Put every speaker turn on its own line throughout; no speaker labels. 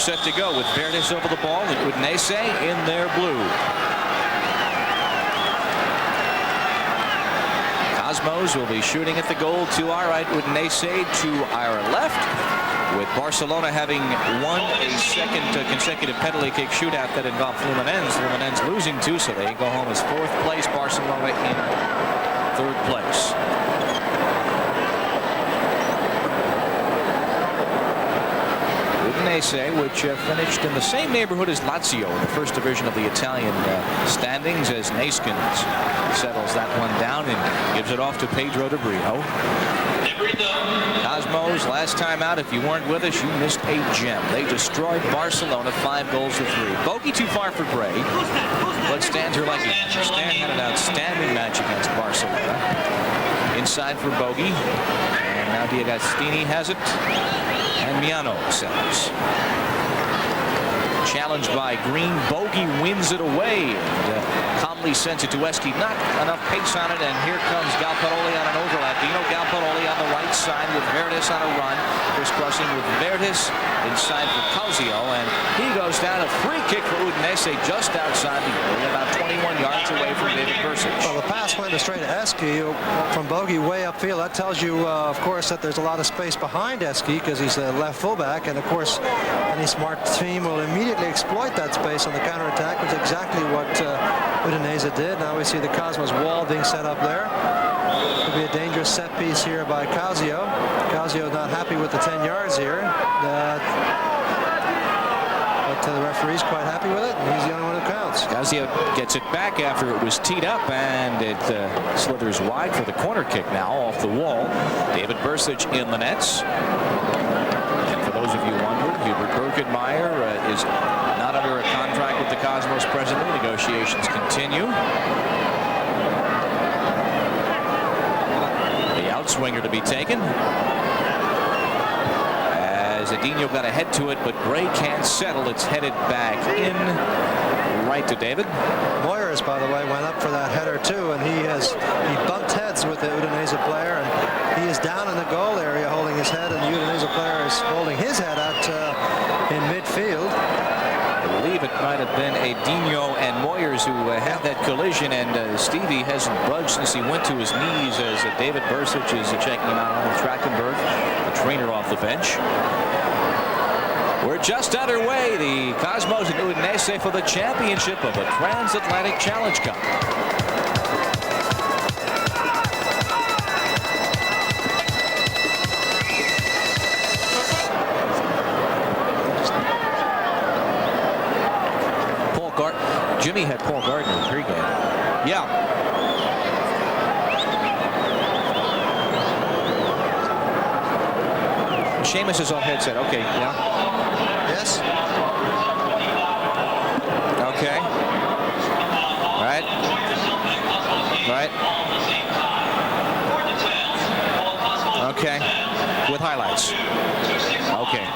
set to go with Verdes over the ball and Udinese in their blue. Cosmos will be shooting at the goal to our right, Udinese to our left, with Barcelona having won a second consecutive penalty kick shootout that involved Fluminense. Fluminense losing 2, so they go home as 4th place. Barcelona in 3rd place. Udinese, which finished in the same neighborhood as Lazio in the 1st division of the Italian standings, as Neskins settles that one down and gives it off to Pedro de Brito. Cosmos, last time out, if you weren't with us, you missed a gem. They destroyed Barcelona 5 goals to 3. Bogey too far for Gray, but Stan Terlecki. Stan had an outstanding match against Barcelona. Inside for Bogey, and now D'Agostini has it, and Miano settles. Challenged by Green, Bogey wins it away, and calmly sends it to Eski. Not enough pace on it, and here comes Galparoli on an overlap. Dino Galparoli on the right side with Verdes on a run, crisscrossing with Verdes inside for Causio, and he goes down. A free kick for Udinese just outside the area, about 21 yards away from David Bursic.
Well, the pass went straight to Eski from Bogey way upfield. That tells you, of course, that there's a lot of space behind Eski because he's the left fullback, and of course, any smart team will immediately exploit that space on the counterattack, which is exactly what Udinese did. Now we see the Cosmos wall being set up there. Could be a dangerous set piece here by Causio. Causio not happy with the 10 yards here. But the referee's quite happy with it, and he's the only one who counts.
Causio gets it back after it was teed up, and it slithers wide for the corner kick now off the wall. David Bursic in the nets. And for those of you wondering, Hubert Birkenmeyer is not under a contract with the Cosmos presently. Negotiations continue. The outswinger to be taken. As Adinho got a head to it, but Gray can't settle. It's headed back in right to David.
Moyers, by the way, went up for that header too, and he bumped heads with the Udinese player, and he is down in the goal area holding his head, and the Udinese player is holding his head out in midfield.
I believe it might have been Adinho and Moyers who had that collision, and Stevie hasn't budged since he went to his knees as David Bursic is checking him out on Trachtenberg, the trainer off the bench. We're just underway, the Cosmos and Udinese for the championship of the Transatlantic Challenge Cup. Jimmy had Paul Gardner pregame. Yeah. Seamus is on headset. Okay. Yeah.
Yes.
Okay. Right. Right. Okay. With highlights. Okay.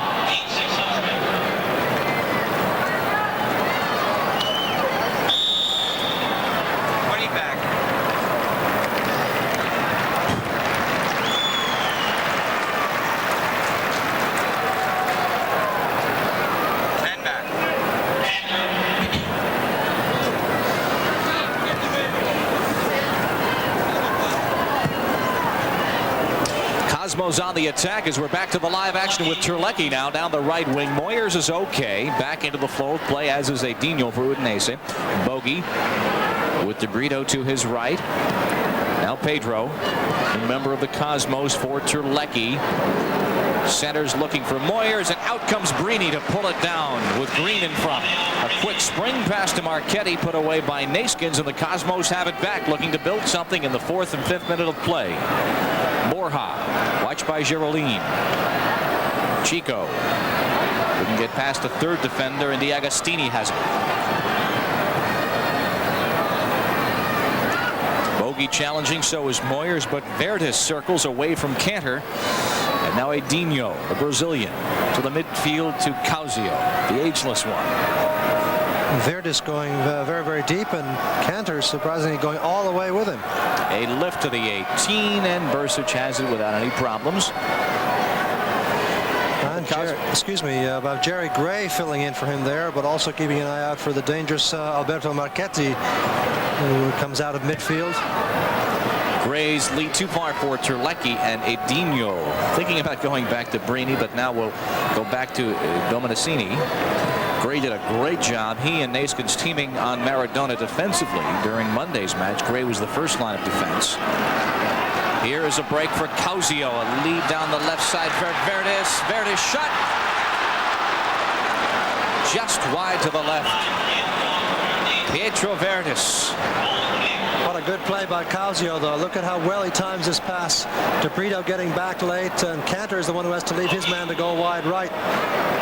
Cosmos on the attack as we're back to the live action with Terlecki now down the right wing. Moyers is okay. Back into the flow of play, as is Adinho for Udinese. Bogey with De Brito to his right. Now Pedro, a member of the Cosmos for Terlecki. Centers looking for Moyers, and out comes Brini to pull it down with Green in front. A quick spring pass to Marchetti, put away by Neskins, and the Cosmos have it back, looking to build something in the 4th and 5th minute of play. Borja, watched by Geraldine. Chico couldn't get past the 3rd defender, and D'Agostini has it. Bogey challenging, so is Moyers, but Verdes circles away from Cantor. And now Adinho, the Brazilian, to the midfield to Causio, the ageless one.
Verdes going very, very deep, and Cantor surprisingly going all the way with him.
A lift to the 18, and Bursic has it without any problems.
And about Jerry Gray filling in for him there, but also keeping an eye out for the dangerous Alberto Marchetti, who comes out of midfield.
Gray's lead too far for Terlecki and Edinho. Thinking about going back to Brini, but now we'll go back to Domenecini. Gray did a great job. He and Neeskens teaming on Maradona defensively during Monday's match. Gray was the first line of defense. Here is a break for Causio. A lead down the left side for Verdes. Verdes shot. Just wide to the left. Pietro Verdes.
What a good play by Causio, though. Look at how well he times this pass. De Brito getting back late, and Cantor is the one who has to leave his man to go wide right.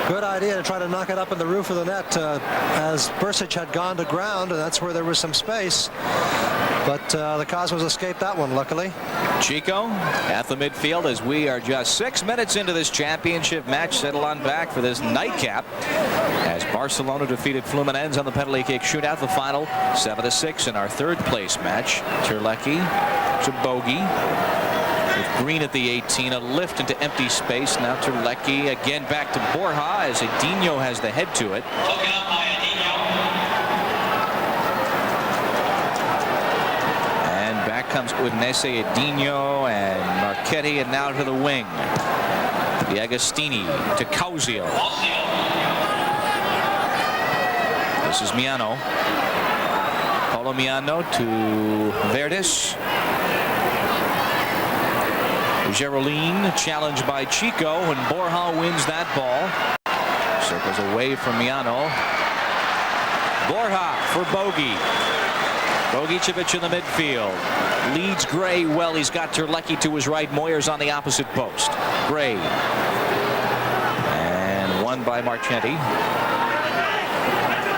Good idea to try to knock it up in the roof of the net as Bursic had gone to ground, and that's where there was some space. But the Cosmos escaped that one, luckily.
Chico at the midfield as we are just 6 minutes into this championship match. Settle on back for this nightcap as Barcelona defeated Fluminense on the penalty kick shootout. The final 7-6 in our third place match. Terlecki to Bogey with Green at the 18. A lift into empty space. Now Terlecki again back to Borja as Edinho has the head to it. Back comes Udinese, Edinho, and Marchetti, and now to the wing. The Agostini to Causio. This is Miano. Paulo Miano to Verdes. Geraldine challenged by Chico, and Borja wins that ball. Circles away from Miano. Borja for Bogey. Bogicevic in the midfield. Leads Gray well. He's got Terlecki to his right. Moyers on the opposite post. Gray. And won by Marchetti.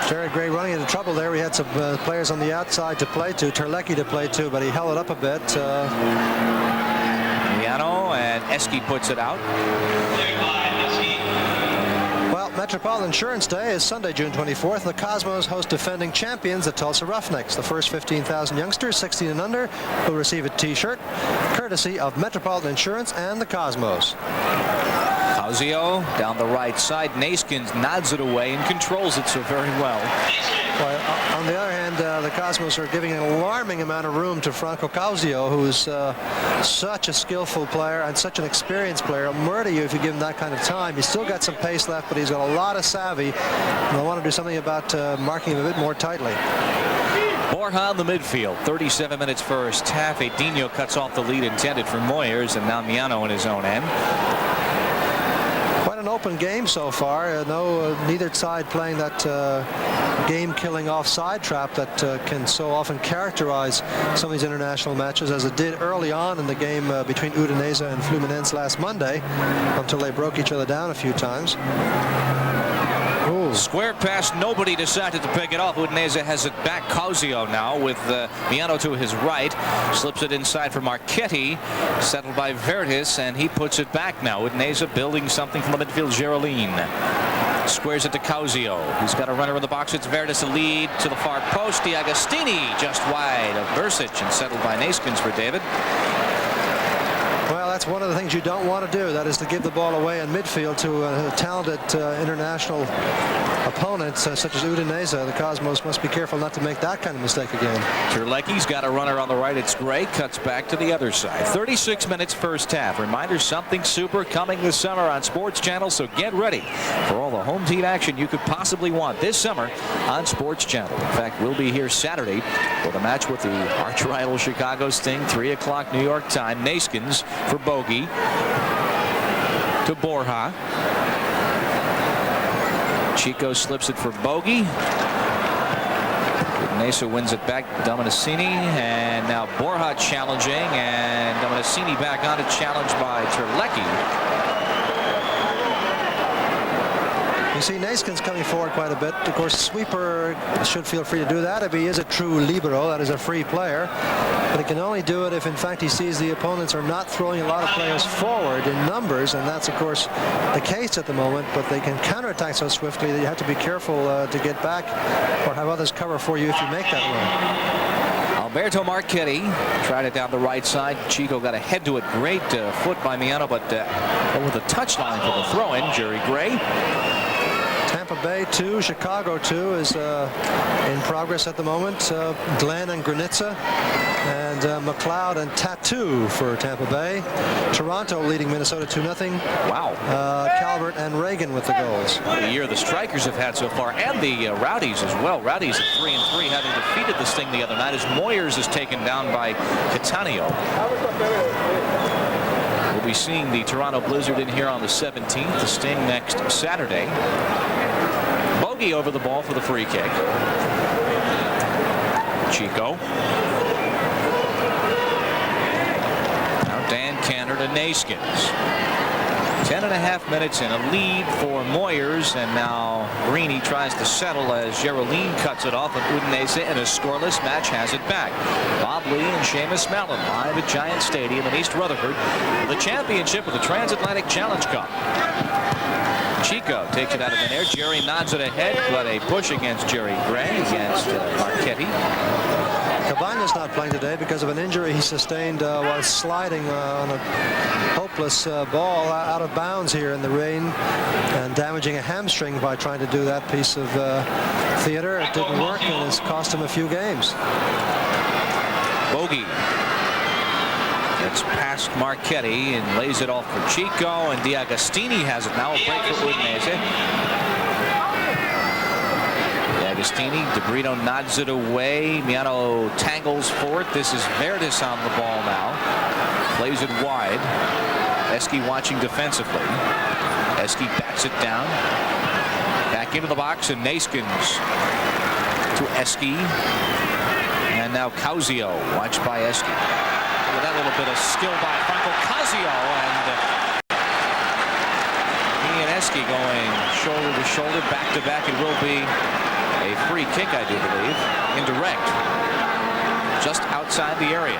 Jared Gray running into trouble there. We had some players on the outside to play to. Terlecki to play to, but he held it up a bit.
Miano and Eski puts it out.
Metropolitan Insurance Day is Sunday, June 24th. The Cosmos host defending champions, the Tulsa Roughnecks. The first 15,000 youngsters, 16 and under, will receive a T-shirt, courtesy of Metropolitan Insurance and the Cosmos.
Causio down the right side. Neeskens nods it away and controls it so very well.
On the other hand, the Cosmos are giving an alarming amount of room to Franco Causio, who's such a skillful player and such an experienced player. He'll murder you if you give him that kind of time. He's still got some pace left, but he's got a lot of savvy. And I want to do something about marking him a bit more tightly.
Borja in the midfield. 37 minutes first half. Edinho cuts off the lead intended for Moyers, and now Miano in his own end.
Quite an open game so far. Neither side playing that game-killing offside trap that can so often characterize some of these international matches, as it did early on in the game between Udinese and Fluminense last Monday, until they broke each other down a few times. Ooh.
Square pass, nobody decided to pick it off. Udinese has it back. Causio now with Miano to his right. Slips it inside for Marchetti. Settled by Verdes, and he puts it back now. Udinese building something from the midfield. Geraldine squares it to Causio. He's got a runner in the box. It's Verdes, a lead to the far post. The Agostini just wide of Bursic, and settled by Neeskens for David.
Well, that's one of the things you don't want to do. That is to give the ball away in midfield to a talented international opponents such as Udinese. The Cosmos must be careful not to make that kind of mistake again.
Terlecki's got a runner on the right. It's Gray. Cuts back to the other side. 36 minutes first half. Reminder, something super coming this summer on Sports Channel, so get ready for all the home team action you could possibly want this summer on Sports Channel. In fact, we'll be here Saturday for the match with the arch rival Chicago Sting, 3 o'clock New York time. Neeskens for Bogey to Borja. Chico slips it for Bogey. Udinese wins it back. Domenecini, and now Borja challenging, and Domenecini back on it, challenged by Terlecki.
You see Neeskens coming forward quite a bit. Of course, Sweeper should feel free to do that if he is a true libero, that is a free player. But he can only do it if, in fact, he sees the opponents are not throwing a lot of players forward in numbers, and that's, of course, the case at the moment. But they can counterattack so swiftly that you have to be careful to get back or have others cover for you if you make that run.
Alberto Marchetti tried it down the right side. Chico got a head to it. Great foot by Miano, but Over the touchline for the throw-in, Jerry Gray.
Tampa Bay 2, Chicago 2 is in progress at the moment. Glenn and Granitza, and McLeod and Tattoo for Tampa Bay. Toronto leading Minnesota 2-0.
Wow.
Calvert and Reagan with the goals.
The year the Strikers have had so far, and the Rowdies as well. Rowdies at 3-3, having defeated the Sting the other night as Moyers is taken down by Catania. We'll be seeing the Toronto Blizzard in here on the 17th. The Sting next Saturday. Bogey over the ball for the free kick. Chico. Now Dan Canner to Naskins. 10.5 minutes in, a lead for Moyers, and now Greeny tries to settle as Geraldine cuts it off, and Udinese in a scoreless match has it back. Bob Lee and Seamus Mallon live at Giant Stadium in East Rutherford for the championship of the Transatlantic Challenge Cup. Chico takes it out of the air. Jerry nods it ahead, but a push against Jerry Gray against Marchetti.
Cabañas not playing today because of an injury he sustained while sliding on a hopeless ball out of bounds here in the rain and damaging a hamstring by trying to do that piece of theater. It didn't work, and it's cost him a few games.
Bogey gets past Marchetti and lays it off for Chico, and D'Agostini has it now. A break for Udinese. D'Agostini, DeBrito nods it away. Miano tangles for it. This is Verdes on the ball now. Plays it wide. Eski watching defensively. Eski bats it down. Back into the box, and Naskins to Eski. And now Causio, watched by Eski. With that little bit of skill by Franco Causio, and he and Eski going shoulder to shoulder, back to back. It will be a free kick, I do believe, indirect, just outside the area.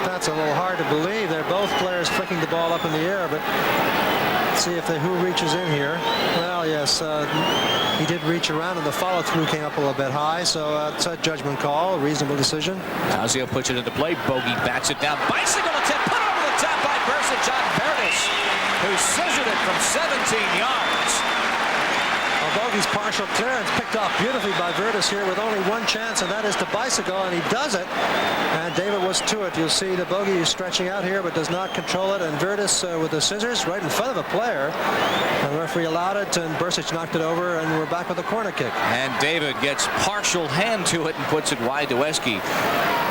That's a little hard to believe. They're both players flicking the ball up in the air, but let's see if who reaches in here. Well, yes, he did reach around, and the follow-through came up a little bit high, so it's a judgment call, a reasonable decision.
Causio puts it into play. Bogey bats it down. Bicycle attempt put over the top by Bersa John Verdes, who scissored it from 17 yards.
Bogey's partial clearance picked off beautifully by Verdes here with only one chance, and that is to bicycle, and he does it. And David was to it. You'll see the Bogey is stretching out here but does not control it, and Verdes with the scissors right in front of a player. And the referee allowed it, and Bersic knocked it over, and we're back with a corner kick.
And David gets partial hand to it and puts it wide to Eski.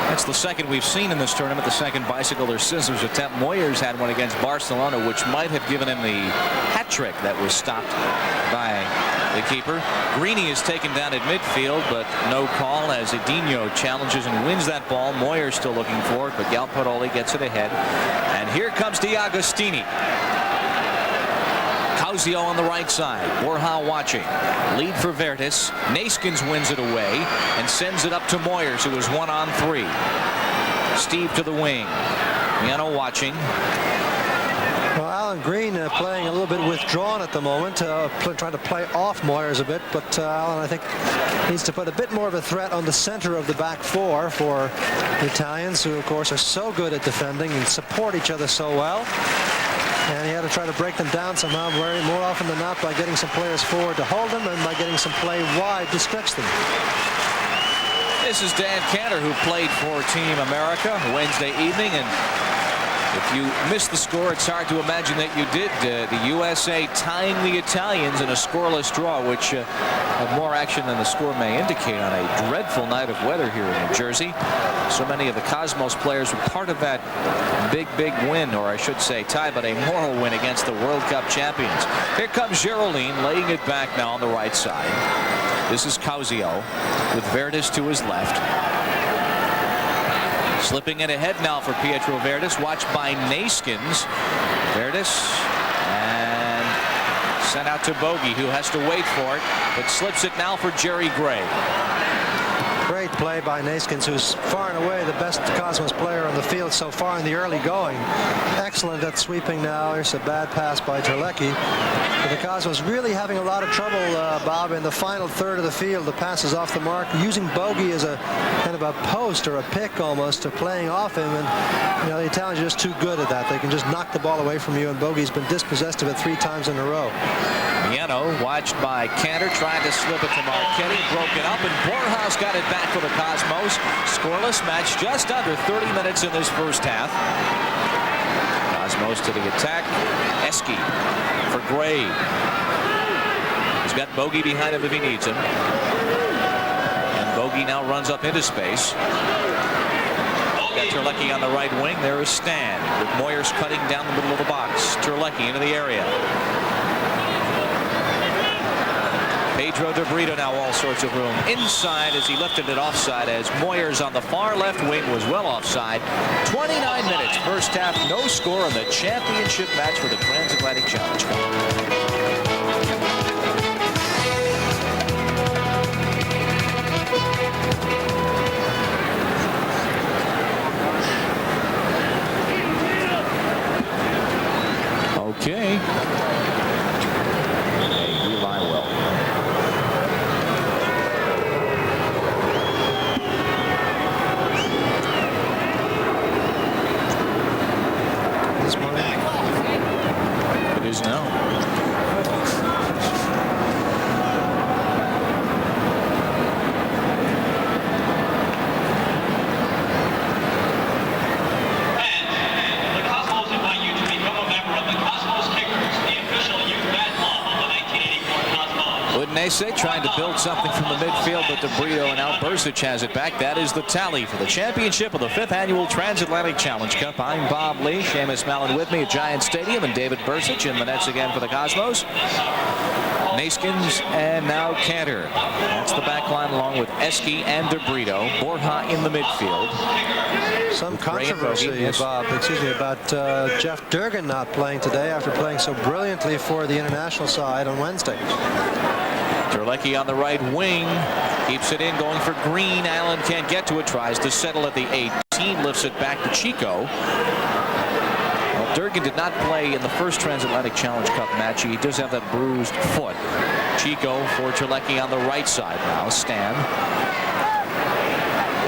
That's the second we've seen in this tournament, the second bicycle or scissors attempt. Moyers had one against Barcelona, which might have given him the hat trick that was stopped by the keeper. Greeny is taken down at midfield, but no call as Edinho challenges and wins that ball. Moyers still looking for it, but Galparoli gets it ahead. And here comes D'Agostini. Causio on the right side. Borja watching. Lead for Verdes. Naskins wins it away and sends it up to Moyers, who is 1-on-3. Steve to the wing. Miano watching.
Well, Alan Green playing a little bit withdrawn at the moment, trying to play off Moyers a bit, but Alan, I think, needs to put a bit more of a threat on the center of the back four for the Italians, who, of course, are so good at defending and support each other so well. And he had to try to break them down somehow, more often than not, by getting some players forward to hold them and by getting some play wide to stretch them.
This is Dan Canner, who played for Team America Wednesday evening, and if you missed the score, it's hard to imagine that you did. The USA tying the Italians in a scoreless draw, which had more action than the score may indicate on a dreadful night of weather here in New Jersey. So many of the Cosmos players were part of that big win, or I should say tie, but a moral win against the World Cup champions. Here comes Geraldine laying it back now on the right side. This is Causio with Verdes to his left. Slipping it ahead now for Pietro Verdes, watched by Naskins. Verdes and sent out to Bogey, who has to wait for it, but slips it now for Jerry Gray.
Great play by Neeskens, who's far and away the best Cosmos player on the field so far in the early going. Excellent at sweeping now. Here's a bad pass by Terlecki. But the Cosmos really having a lot of trouble, Bob, in the final third of the field. The pass is off the mark, using Bogey as a kind of a post or a pick almost to playing off him. And, you know, the Italians are just too good at that. They can just knock the ball away from you, and Bogey's been dispossessed of it 3 times in a row.
Miano watched by Cantor, trying to slip it to Marchetti, broken up, and Borjas got it back for the Cosmos. Scoreless match, just under 30 minutes in this first half. Cosmos to the attack. Eski for Gray. He's got Bogey behind him if he needs him. And Bogey now runs up into space. Got Terlecki on the right wing. There is Stan with Moyers cutting down the middle of the box. Terlecki into the area. Pedro de Brito now all sorts of room inside as he lifted it offside, as Moyers on the far left wing was well offside. 29 minutes first half, no score in the championship match for the Transatlantic Challenge Cup. Okay. Eli well. It is now. Udinese trying to build something from the midfield, but de Brito and now Bursic has it back. That is the tally for the championship of the 5th annual Transatlantic Challenge Cup. I'm Bob Lee. Seamus Mallon with me at Giant Stadium, and David Bursic in the nets again for the Cosmos. Neeskens and now Cantor. That's the back line along with Eski and de Brito. Borja in the midfield.
Some controversy, Bob, about Jeff Durgan not playing today after playing so brilliantly for the international side on Wednesday.
Terlecki on the right wing. Keeps it in, going for Green. Allen can't get to it. Tries to settle at the 18. Lifts it back to Chico. Well, Durgan did not play in the first Transatlantic Challenge Cup match. He does have that bruised foot. Chico for Terlecki on the right side now. Stan.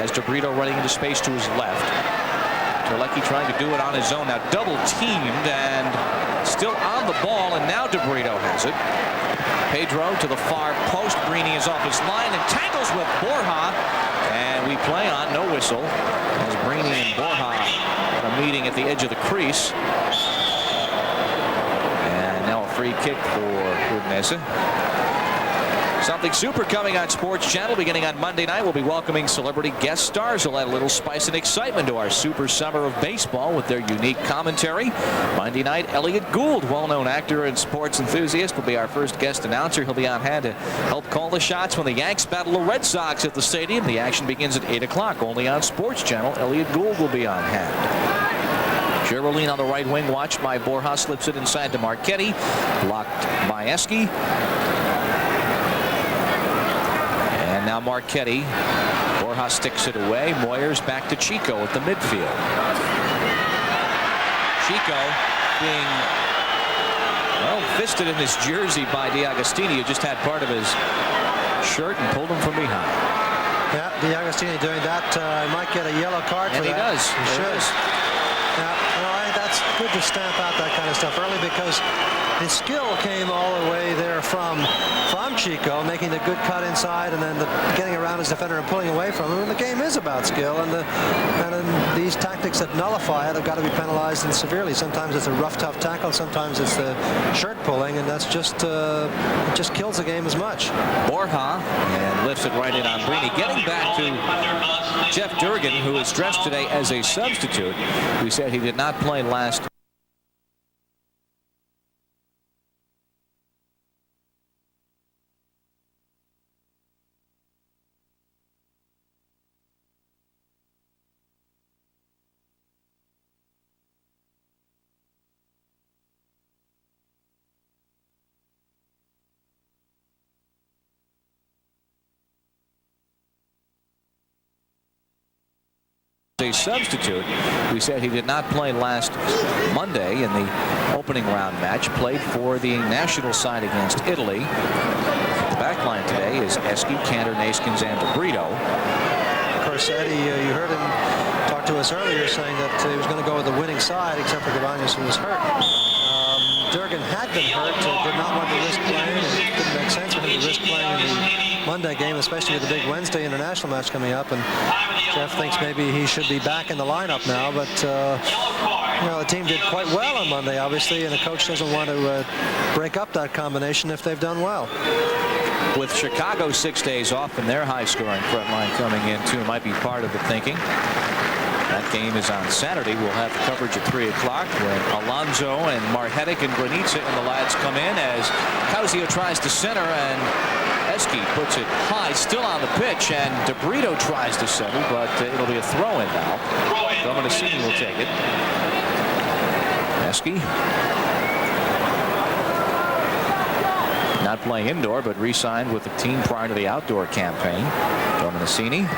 As de Brito running into space to his left. Terlecki trying to do it on his own. Now double teamed and still on the ball, and now de Brito has it. Pedro to the far post. Brini is off his line and tangles with Borja. And we play on no whistle as Brini and Borja are meeting at the edge of the crease. And now a free kick for Udinese. Something super coming on Sports Channel beginning on Monday night. We'll be welcoming celebrity guest stars who'll add a little spice and excitement to our super summer of baseball with their unique commentary. Monday night, Elliot Gould, well-known actor and sports enthusiast, will be our first guest announcer. He'll be on hand to help call the shots when the Yanks battle the Red Sox at the stadium. The action begins at 8 o'clock only on Sports Channel. Elliot Gould will be on hand. Geraldine on the right wing, watched by Borja, slips it inside to Marchetti, blocked by Eski. And now Marchetti. Borja sticks it away. Moyers back to Chico at the midfield. Chico being, well, fisted in his jersey by DeAgostini, who just had part of his shirt and pulled him from behind.
Yeah, DeAgostini doing that. He might get a yellow card for that.
And he does.
He should. Yeah, well, I think that's good to stamp out that kind of stuff early, because the skill came all the way there from Chico, making the good cut inside and then getting around his defender and pulling away from him. And the game is about skill, and these tactics that nullify it have got to be penalized and severely. Sometimes it's a rough, tough tackle. Sometimes it's the shirt pulling, and that's just it just kills the game as much.
Borja and lifts it right in on Brini. Getting back to Jeff Durgan, who is dressed today as a substitute. We said he did not play last a substitute. We said he did not play last Monday in the opening round match. Played for the national side against Italy. The back line today is Eski, Cantor, Naskins, and DeBrito.
Of course, Eddie, you heard him talk to us earlier saying that he was going to go with the winning side, except for Gavanius, who was hurt. Durgan had been hurt, did not want to risk playing. It didn't make sense for him to risk playing in the Monday game, especially with the big Wednesday international match coming up. And Jeff thinks maybe he should be back in the lineup now. But the team did quite well on Monday, obviously, and the coach doesn't want to break up that combination if they've done well.
With Chicago 6 days off and their high-scoring front line coming in, too, might be part of the thinking. That game is on Saturday. We'll have the coverage at 3 o'clock when Alonso and Marhetic and Granica and the lads come in as Causio tries to center and Eski puts it high, still on the pitch, and DeBrito tries to settle, but it'll be a throw-in now. Dominicini will take it. Eski not playing indoor, but re-signed with the team prior to the outdoor campaign. Dominicini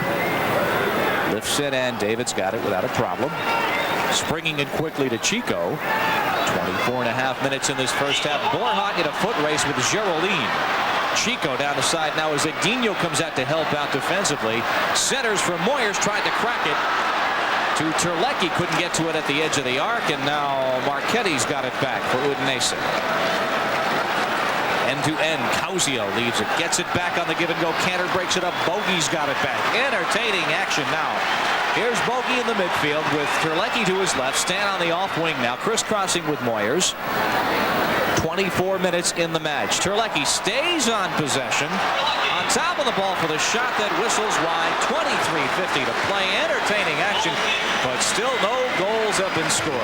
lifts it, and David's got it without a problem. Springing it quickly to Chico. 24.5 minutes in this first half. Borja in a foot race with Geraldine. Chico down the side now as Edinho comes out to help out defensively. Centers for Moyers, tried to crack it to Terlecki, couldn't get to it at the edge of the arc, and now Marchetti's got it back for Udinese. End-to-end, Causio leaves it, gets it back on the give-and-go. Cantor breaks it up. Bogey's got it back. Entertaining action now. Here's Bogey in the midfield with Terlecki to his left. Stan on the off wing now, crisscrossing with Moyers. 24 minutes in the match. Terlecki stays on possession. On top of the ball for the shot that whistles wide. 23:50 to play. Entertaining action, but still no goals have been scored.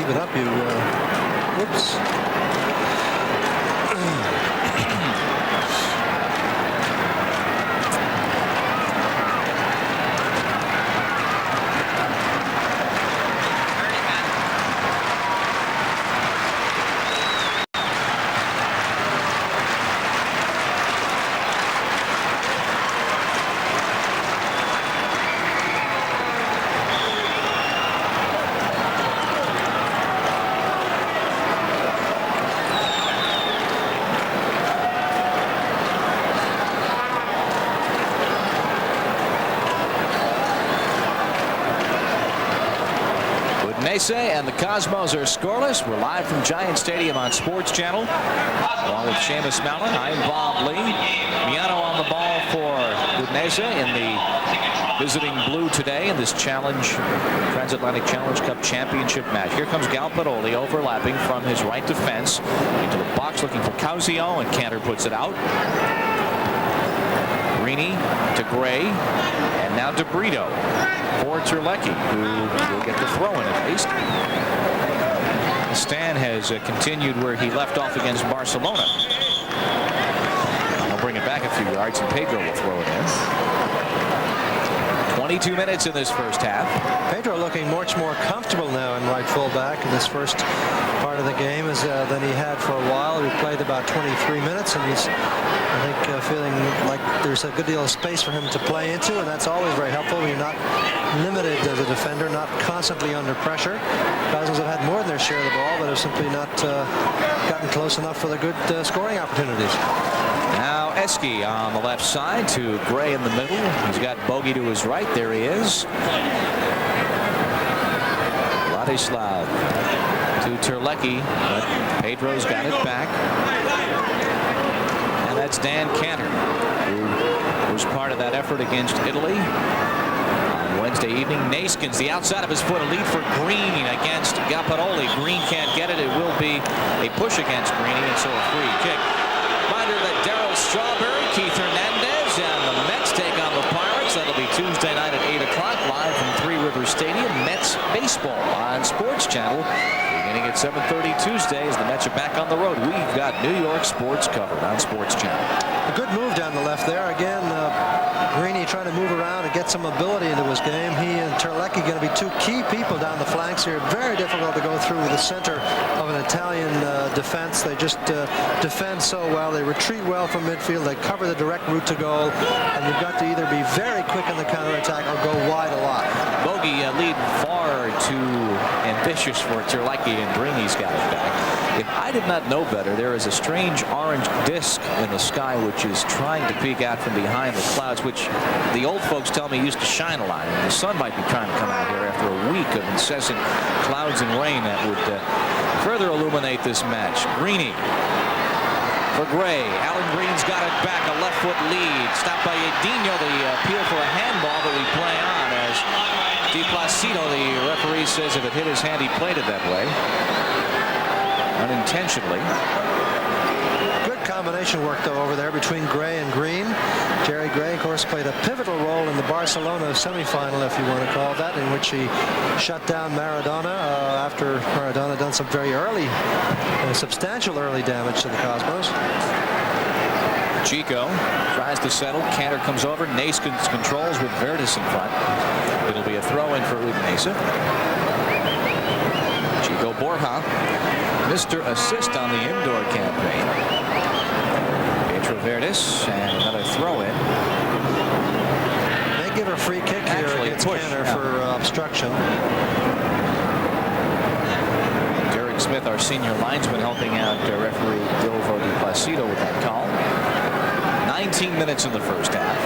It up, you whoops.
And the Cosmos are scoreless. We're live from Giant Stadium on Sports Channel. Along with Seamus Mountain, I'm Bob Lee. Miano on the ball for Udinese in the visiting blue today in this challenge, Transatlantic Challenge Cup Championship match. Here comes Galparoli overlapping from his right defense into the box looking for Causio, and Cantor puts it out. Rini to Gray, and now DeBrito for Terlecki, who will get the throw-in at least. Stan has continued where he left off against Barcelona. He'll bring it back a few yards, and Pedro will throw it in. 22 minutes in this first half.
Pedro looking much more comfortable now in right fullback in this first part of the game than he had for a while. He played about 23 minutes, and he's, I think, feeling like there's a good deal of space for him to play into, and that's always very helpful when you're not limited as a defender, not constantly under pressure. Cosmos have had more than their share of the ball, but have simply not gotten close enough for the good scoring opportunities.
Now Eski on the left side to Gray in the middle. He's got Bogey to his right. There he is. Ladislav to Terlecki, but Pedro's got it back. And that's Dan Cantor, who was part of that effort against Italy on Wednesday evening. Naskins, the outside of his foot, a lead for Green against Galparoli. Green can't get it. It will be a push against Greeny, and so a free kick. Reminder that Darryl Strawberry, Keith Hernandez, and the Mets take on the Pirates. That'll be Tuesday night at 8 o'clock, live from Three Rivers Stadium. Mets baseball on Sports Channel. Beginning at 7:30 Tuesday as the Mets are back on the road. We've got New York sports covered on Sports Channel.
A good move down the left there. Again, Greeny trying to move around and get some mobility into his game. He and Terlecki going to be two key people down the flanks here. Very difficult to go through the center of an Italian defense. They just defend so well. They retreat well from midfield. They cover the direct route to goal. And you've got to either be very quick in the counterattack or go wide a lot.
Bogey lead far too ambitious for Terlecki, and Greeny's got it back. If I did not know better, there is a strange orange disc in the sky which is trying to peek out from behind the clouds, which the old folks tell me used to shine a lot. And the sun might be trying to come out here after a week of incessant clouds and rain that would further illuminate this match. Greeny for Gray. Alan Green's got it back. A left foot lead. Stopped by Edinho. The appeal for a handball that we play on as Di Placido, the referee, says if it hit his hand, he played it that way. Unintentionally.
Good combination work though over there between Gray and Green. Jerry Gray, of course, played a pivotal role in the Barcelona semifinal, if you want to call it that, in which he shut down Maradona after Maradona done some very early, substantial early damage to the Cosmos.
Chico tries to settle. Cantor comes over. Nace controls with Verdes in front. It'll be a throw in for Udinese. Chico Borja, Mr. Assist on the indoor campaign. Pedro Verdes, and another throw in.
They give a free kick here against Cantor for obstruction.
Derek Smith, our senior linesman, helping out referee Dilvo Di Placido with that call. 19 minutes in the first half.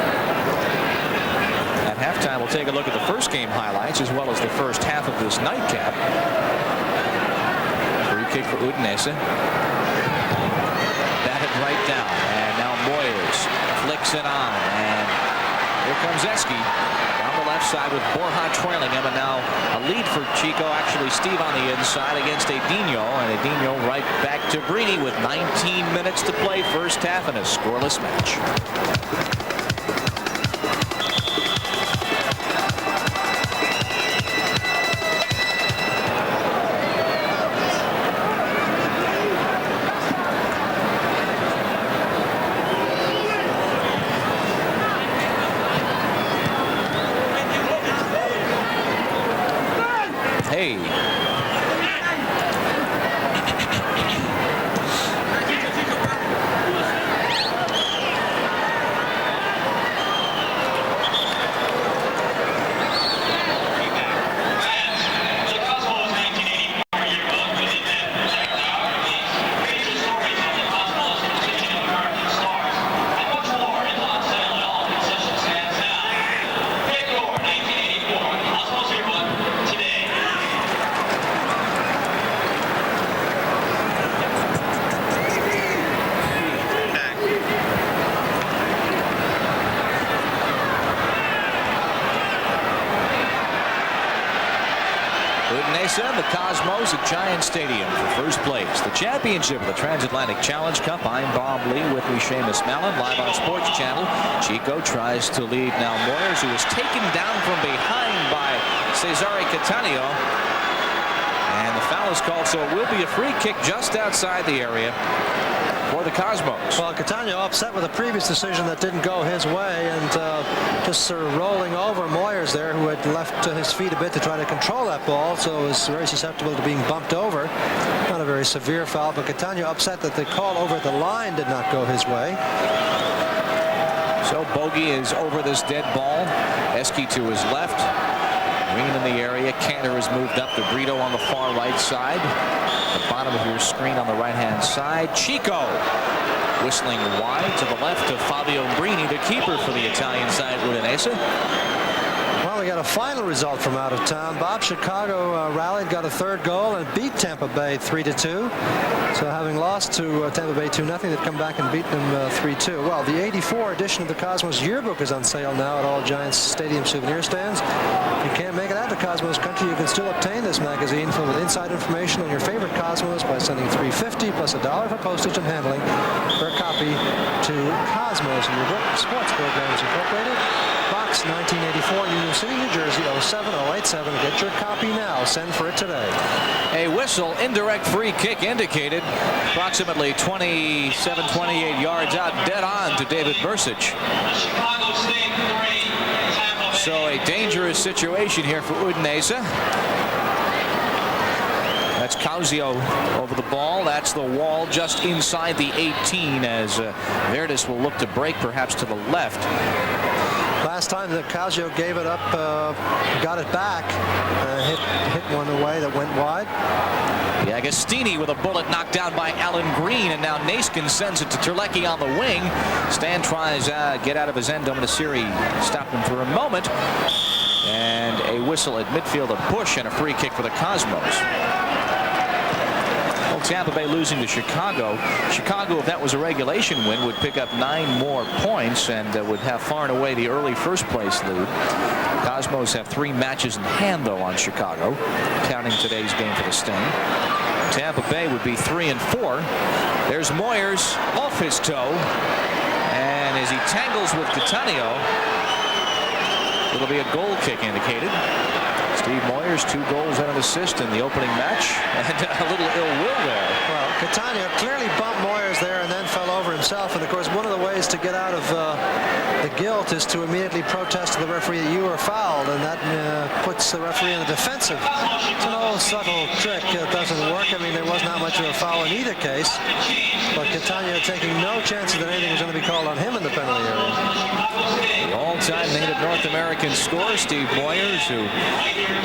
At halftime, we'll take a look at the first game highlights as well as the first half of this nightcap. Free kick for Udinese. Batted right down, and now Moyers flicks it on, and here comes Eski down the left side with Borja trailing him, and now a lead for Chico. Actually, Steve on the inside against Edinho, and Edinho right back to Greeny with 19 minutes to play, first half, in a scoreless match. Hey. The Cosmos at Giant Stadium for first place. The championship of the Transatlantic Challenge Cup. I'm Bob Lee with me, Seamus Mallon, live on Sports Channel. Chico tries to lead now Moyers, who is taken down from behind by Cesare Cattaneo. And the foul is called, so it will be a free kick just outside the area for the Cosmos.
Well, Cattaneo upset with a previous decision that didn't go his way, and just sort of rolling over Moyers there, who had left to his feet a bit to try to control that ball, so was very susceptible to being bumped over. Not a very severe foul, but Cattaneo upset that the call over the line did not go his way.
So Bogey is over this dead ball. Eski to his left. Green in the area. Cantor has moved up to Brito on the far right side. The bottom of your screen on the right-hand side. Chico whistling wide to the left to Fabio Greeny, the keeper for the Italian side, Udinese.
Well, we got a final result from out of town. Bob, Chicago rallied, got a third goal, and beat Tampa Bay 3-2. So having lost to Tampa Bay 2-0, they've come back and beaten them 3-2. Well, the '84 edition of the Cosmos yearbook is on sale now at all Giants Stadium souvenir stands. If you can't make it out to Cosmos country, you can still obtain this magazine filled with inside information on your favorite Cosmos by sending $3.50 plus $1 for postage and handling for a copy to Cosmos Yearbook Sports Programs Incorporated, Box Sox, 1984, Union City, New Jersey, 07087. Get your copy now. Send for it today.
A whistle, indirect free kick indicated, approximately 27, 28 yards out, dead on to David Bursich. So a dangerous situation here for Udinese. That's Causio over the ball. That's the wall just inside the 18 as Verdes will look to break perhaps to the left.
Last time that Causio gave it up, got it back, hit one away that went wide.
Yeah, Agostini with a bullet knocked down by Alan Green, and now Naskins sends it to Terlecki on the wing. Stan tries get out of his end. Dominasiri stopped him for a moment. And a whistle at midfield, a push, and a free kick for the Cosmos. Well, Tampa Bay losing to Chicago. Chicago, if that was a regulation win, would pick up 9 more points and would have far and away the early first place lead. Cosmos have 3 matches in hand, though, on Chicago, counting today's game for the Sting. Tampa Bay would be 3 and 4. There's Moyers off his toe, and as he tangles with Catania, it'll be a goal kick indicated. Steve Moyers, 2 goals and an assist in the opening match, and a little ill will there.
Well, Catania clearly bumped Moyers there and then fell over himself. And of course, one of the ways to get out of the guilt is to immediately protest to the referee that you are fouled, and that puts the referee in the defensive. It's an old subtle trick. It doesn't work. I mean, there was not much of a foul in either case, but Catania taking no chances that anything was going to be called on him in the penalty area.
The all-time native North American scorer, Steve Moyers, who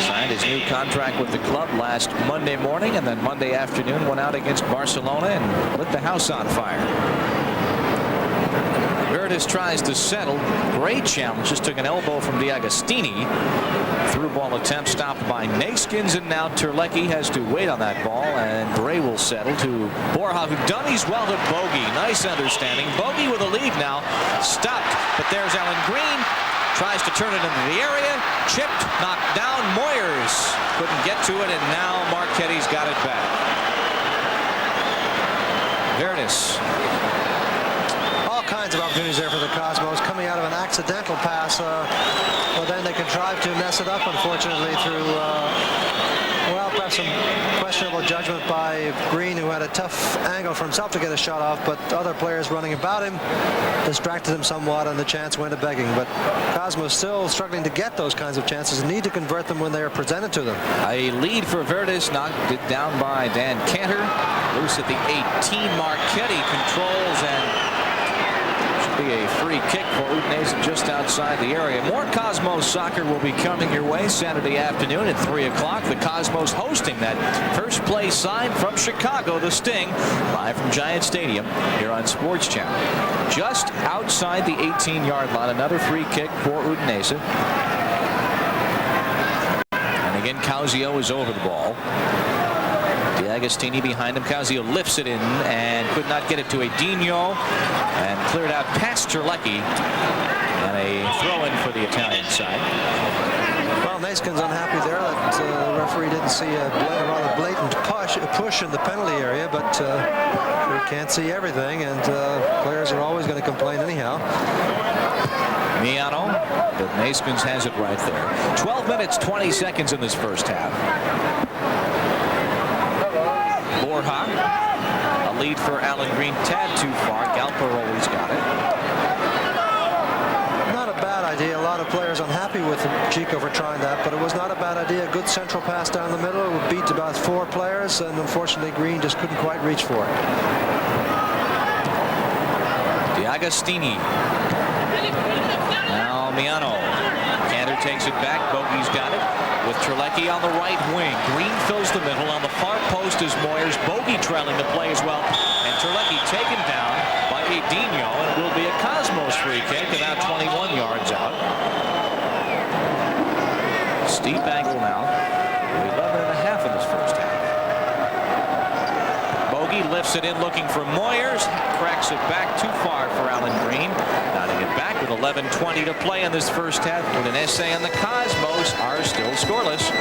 signed his new contract with the club last Monday morning, and then Monday afternoon went out against Barcelona and lit the house on fire. Verdes tries to settle. Great challenge. Just took an elbow from D'Agostini. Through ball attempt stopped by Naskins, and now Terlecki has to wait on that ball, and Gray will settle to Borja, who dummies well to Bogey. Nice understanding. Bogey with a lead now. Stopped, but there's Alan Green. Tries to turn it into the area. Chipped, knocked down. Moyers couldn't get to it, and now Marchetti's got it back. Verdes.
All kinds of opportunities there for the Cosmos, coming out of an accidental pass. Well, then they contrived to mess it up, unfortunately, through well, perhaps some questionable judgment by Green, who had a tough angle for himself to get a shot off, but other players running about him distracted him somewhat, and the chance went a begging. But Cosmos still struggling to get those kinds of chances and need to convert them when they are presented to them.
A lead for Verdes, knocked it down by Dan Cantor. Loose at the 18. Marchetti controls, and be a free kick for Udinese just outside the area. More Cosmos soccer will be coming your way Saturday afternoon at 3 o'clock. The Cosmos hosting that first place side from Chicago, the Sting, live from Giant Stadium here on Sports Channel. Just outside the 18-yard line, another free kick for Udinese. And again, Causio is over the ball. D'Agostini behind him. Causio lifts it in and could not get it to Edinho, and cleared out past Terlecki, and a throw-in for the Italian side.
Well, Naskins unhappy there that the referee didn't see a rather blatant push in the penalty area, but we can't see everything, and players are always going to complain anyhow.
Miano, but Naskins has it right there. 12 minutes, 20 seconds in this first half. Borja, a lead for Alan Green, tad too far. Galper always got it.
Not a bad idea. A lot of players unhappy with Chico for trying that, but it was not a bad idea. A good central pass down the middle. It would beat about 4 players, and unfortunately Green just couldn't quite reach for it. D'Agostini.
Now Miano. Cantor takes it back. Bogey's got it. With Terlecki on the right wing. Green fills the middle. On the far post is Moyers. Bogey trailing the play as well. And Terlecki taken down by Edinho. And it will be a Cosmos free kick about 21 yards out. Steep angle now. 11.5 in this first half. Bogey lifts it in looking for Moyers. Cracks it back too far for Alan Green. Knotting it back with 11:20 to play in this first half. Udinese and the Cosmos are still scoreless.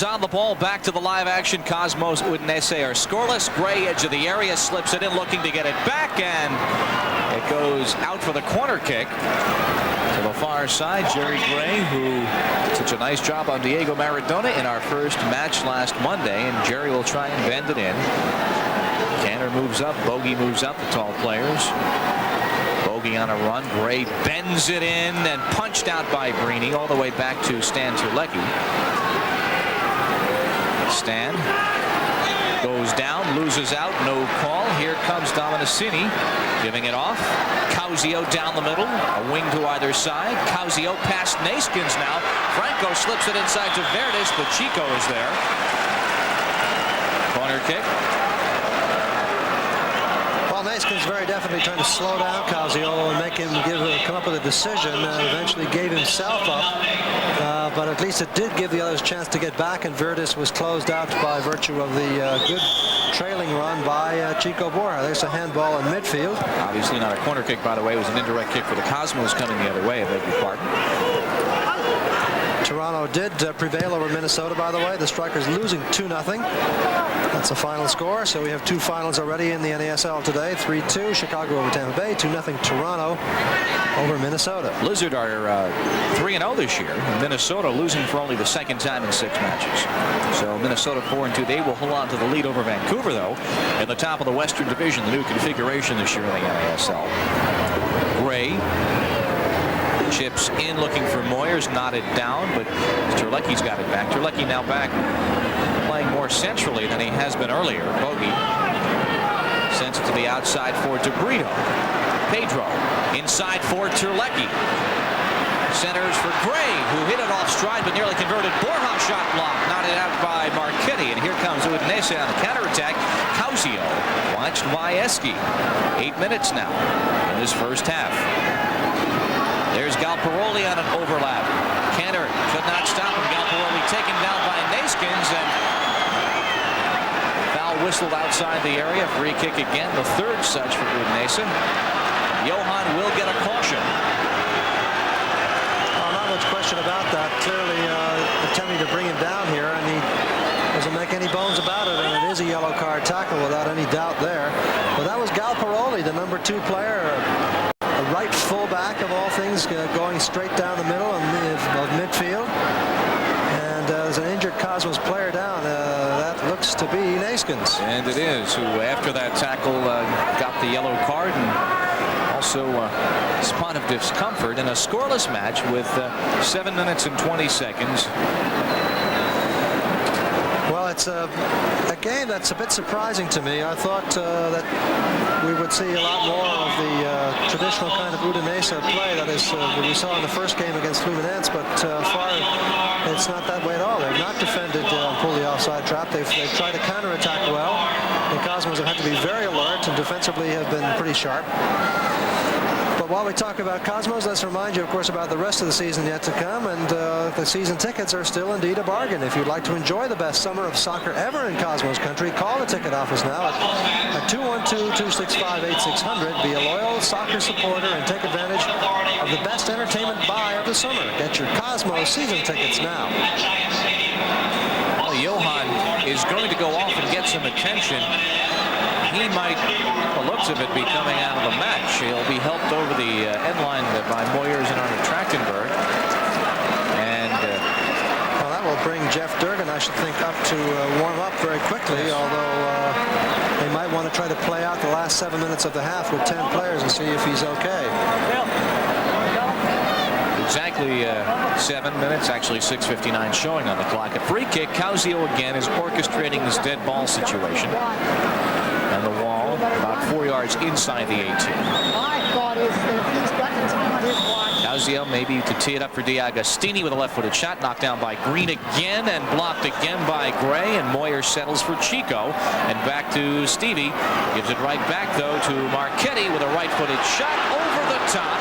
Moyers on the ball. Back to the live action. Cosmos Udinese are scoreless. Gray, edge of the area, slips it in, looking to get it back, and it goes out for the corner kick. To the far side, Jerry Gray, who did such a nice job on Diego Maradona in our first match last Monday, and Jerry will try and bend it in. Canner moves up. Bogey moves up, the tall players. Bogey on a run. Gray bends it in and punched out by Brini all the way back to Stan Terlecki. Stan goes down, loses out, no call. Here comes Dominicini, giving it off. Causio down the middle, a wing to either side. Causio past Naskins now. Franco slips it inside to Verdes, but Chico is there. Corner kick.
Well, Naskins very definitely trying to slow down Causio and make him come up with a decision. Eventually gave himself up, but at least it did give the others a chance to get back, and Verdes was closed out by virtue of the good trailing run by Chico Borja. There's a handball in midfield.
Obviously not a corner kick, by the way. It was an indirect kick for the Cosmos coming the other way, I beg your pardon.
Toronto did prevail over Minnesota, by the way. The Strikers losing 2-0. That's the final score. So we have two finals already in the NASL today. 3-2 Chicago over Tampa Bay. 2-0 Toronto over Minnesota.
Blizzard are 3-0 this year. Minnesota losing for only the second time in 6 matches. So Minnesota 4-2. They will hold on to the lead over Vancouver, though, in the top of the Western Division. The new configuration this year in the NASL. Gray chips in, looking for Moyers, knotted down, but Terlecki's got it back. Terlecki now back, playing more centrally than he has been earlier. Bogey sends it to the outside for DeBrito. Pedro inside for Terlecki. Centers for Gray, who hit it off stride but nearly converted. Borja shot blocked, knotted out by Marchetti, and here comes Udinese on the counterattack. Causio watched by Eski. 8 minutes now in this first half. There's Galparoli on an overlap. Canner could not stop him. Galparoli taken down by Naskins, and foul whistled outside the area. Free kick again, the third such for Udinese. Johan will get a caution.
Not much question about that. Clearly attempting to bring him down here, and he doesn't make any bones about it, and it is a yellow card tackle without any doubt there. But that was Galparoli, the number 2 player. A right fullback of all things, going straight down the middle of midfield, and there's an injured Cosmos player down. That looks to be Naskins,
and it is, who after that tackle got the yellow card and also a spot of discomfort in a scoreless match with 7 minutes and 20 seconds.
Well, it's a game that's a bit surprising to me. I thought that we would see a lot more of the traditional kind of Udinese play that we saw in the first game against Fluminense, but far it's not that way at all. They've not defended pull the offside trap. They've tried to counterattack well. The Cosmos have had to be very alert, and defensively have been pretty sharp. But while we talk about Cosmos, let's remind you, of course, about the rest of the season yet to come, and the season tickets are still indeed a bargain. If you'd like to enjoy the best summer of soccer ever in Cosmos country, call the ticket office now at 212-265-8600. Be a loyal soccer supporter and take advantage of the best entertainment buy of the summer. Get your Cosmos season tickets now.
Well, Johan is going to go off and get some attention. He might, the looks of it, be coming out of the match. He'll be helped over the end line by Moyers and Arne Trachtenberg. And
well, that will bring Jeff Durgan, I should think, up to warm up very quickly, although they might want to try to play out the last 7 minutes of the half with 10 players and see if he's okay.
Exactly 7 minutes, actually 6:59 showing on the clock. A free kick. Causio again is orchestrating this dead ball situation. And the wall about 4 yards inside the 18. Causio maybe to tee it up for D'Agostini with a left-footed shot, knocked down by Green again and blocked again by Gray, and Moyer settles for Chico, and back to Stevie. Gives it right back though to Marchetti with a right-footed shot over the top.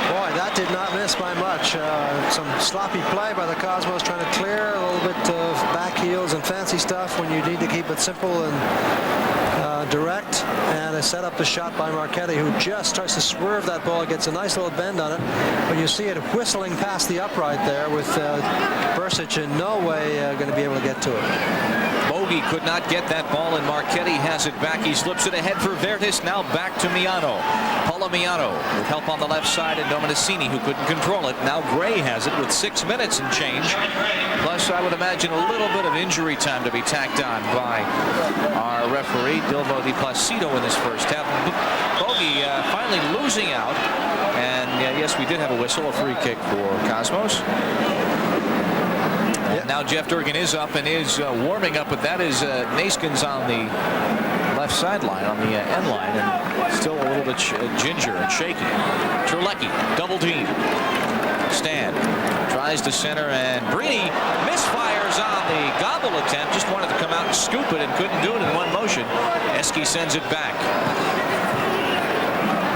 Boy, that did not miss by much. Some sloppy play by the Cosmos, trying to clear a little bit back here. heels and fancy stuff when you need to keep it simple and direct, and a set up the shot by Marchetti, who just starts to swerve that ball, gets a nice little bend on it, but you see it whistling past the upright there with Bursic in no way going to be able to get to it.
Bogey could not get that ball, and Marchetti has it back. He slips it ahead for Vertis. Now back to Miano. Miano with help on the left side, and Dominicini, who couldn't control it. Now Gray has it with 6 minutes and change. Plus, I would imagine a little bit of injury time to be tacked on by our referee, Dilbo Di Placido, in this first half. Bogey finally losing out. And yes, we did have a whistle, a free kick for Cosmos. Now Jeff Durgan is up and is warming up, but that is Naskins on the left sideline, on the end line, and still a little bit ginger and shaky. Terlecki, double team. Stan tries to center, and Brini misfires on the gobble attempt. Just wanted to come out and scoop it and couldn't do it in one motion. Eski sends it back.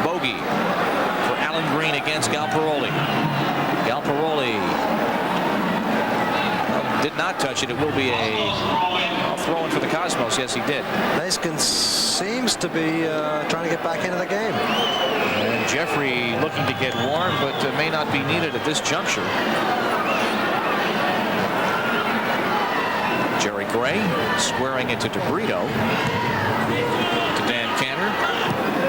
Bogey for Alan Green against Galparoli. Galparoli did not touch it. It will be a throw-in for the Cosmos. Yes, he did.
Naskins seems to be trying to get back into the game.
And Jeffrey looking to get warm, but may not be needed at this juncture. Jerry Gray squaring it to DeBrito. To Dan Cantor,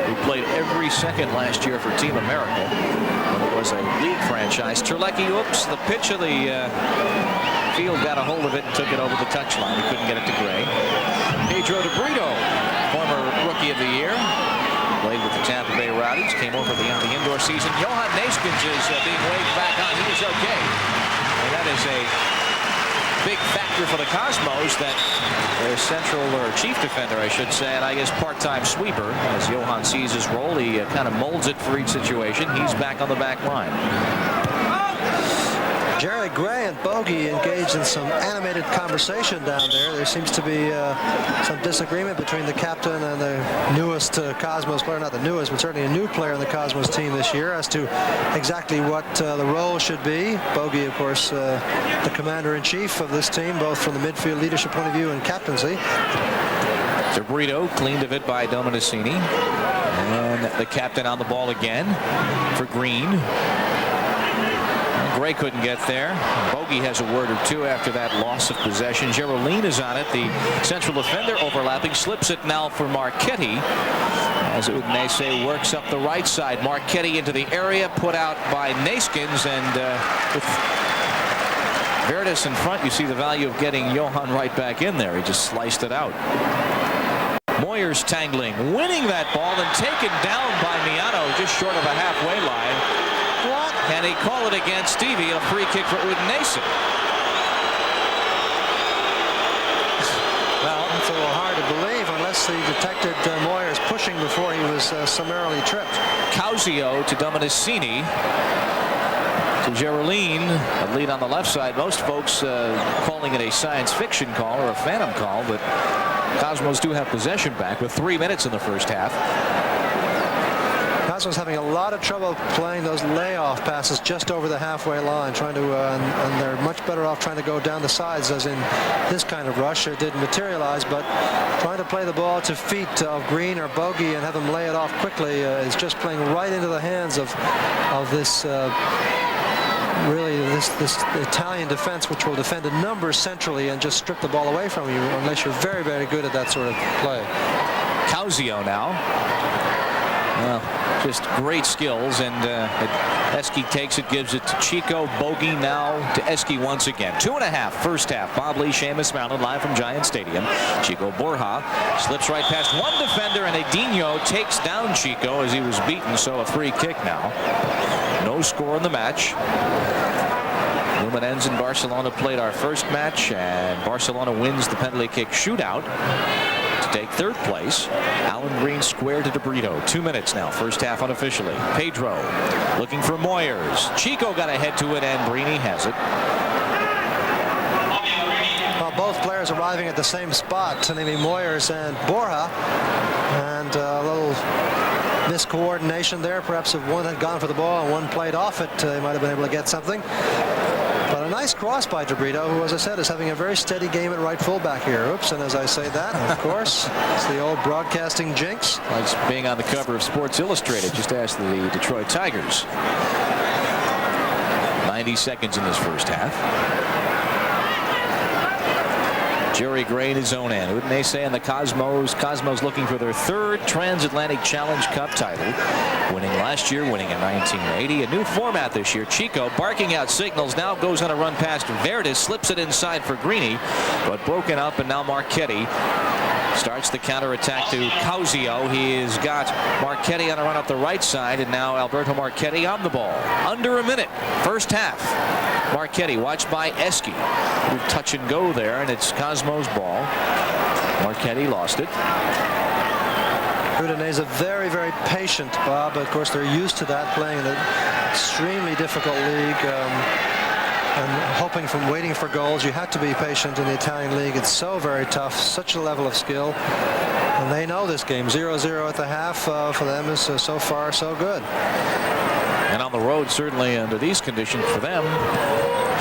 who played every second last year for Team America when it was a league franchise. Terlecki, oops, the pitch of the field got a hold of it and took it over the touchline. He couldn't get it to Gray. Pedro DeBrito, former Rookie of the Year, played with the Tampa Bay Rowdies, came over the indoor season. Johan Naskins is being waved back on. He is okay. And that is a big factor for the Cosmos, that their central, or chief defender, I should say, and I guess part-time sweeper, as Johan sees his role, he kind of molds it for each situation. He's back on the back line.
Jerry Gray and Bogey engaged in some animated conversation down there. There seems to be some disagreement between the captain and the newest Cosmos player, not the newest, but certainly a new player in the Cosmos team this year, as to exactly what the role should be. Bogey, of course, the commander-in-chief of this team, both from the midfield leadership point of view and captaincy.
DeBrito cleaned of it by Dominicini. And the captain on the ball again for Green. Gray couldn't get there. Bogey has a word or two after that loss of possession. Geraldine is on it. The central defender overlapping, slips it now for Marchetti, as Udinese works up the right side. Marchetti into the area, put out by Naskins, and with Vertis in front, you see the value of getting Johan right back in there. He just sliced it out. Moyers tangling, winning that ball and taken down by Miano just short of a halfway line. And he called it against Stevie, a free kick for Udinese.
Well, it's a little hard to believe unless he detected Moyers pushing before he was summarily tripped.
Causio to Dominicini. To Geraldine, a lead on the left side. Most folks calling it a science fiction call or a phantom call, but Cosmos do have possession back with 3 minutes in the first half.
Cosmos having a lot of trouble playing those layoff passes just over the halfway line, trying to, and they're much better off trying to go down the sides, as in this kind of rush. It didn't materialize, but trying to play the ball to feet of Green or Bogey and have them lay it off quickly is just playing right into the hands of this really this Italian defense, which will defend a number centrally and just strip the ball away from you unless you're very, very good at that sort of play.
Causio now. Well, just great skills, and Eski takes it, gives it to Chico. Bogey now to Eski once again. 2.5 first half. Bob Lee, Seamus Mountain, live from Giant Stadium. Chico Borja slips right past one defender, and Edinho takes down Chico as he was beaten, so a free kick now. No score in the match. Luminense and Barcelona played our first match, and Barcelona wins the penalty kick shootout to take third place. Alan Green squared to DeBrito. 2 minutes now, first half unofficially. Pedro looking for Moyers. Chico got ahead to it, and Brini has it.
Well, both players arriving at the same spot, namely Moyers and Borja, and a little miscoordination there. Perhaps if one had gone for the ball and one played off it, they might have been able to get something. But But a nice cross by DeBrito, who, as I said, is having a very steady game at right fullback here. Oops, and as I say that, of course, it's the old broadcasting jinx.
Like being on the cover of Sports Illustrated. Just ask the Detroit Tigers. 90 seconds in this first half. Jerry Gray in his own end. Udinese and the Cosmos. Cosmos looking for their third Transatlantic Challenge Cup title. Winning last year, winning in 1980. A new format this year. Chico barking out signals. Now goes on a run past Verdes. Slips it inside for Greeny. But broken up, and now Marchetti starts the counterattack to Causio. He has got Marchetti on a run up the right side, and now Alberto Marchetti on the ball. Under a minute. First half. Marchetti watched by Eski. Touch and go there, and it's Cosmo's ball. Marchetti lost it.
Udinese very, very patient, Bob. Of course, they're used to that, playing in an extremely difficult league. And hoping from waiting for goals. You have to be patient in the Italian league. It's so very tough, such a level of skill. And they know this game. 0-0 at the half for them is so far so good.
And on the road, certainly under these conditions for them,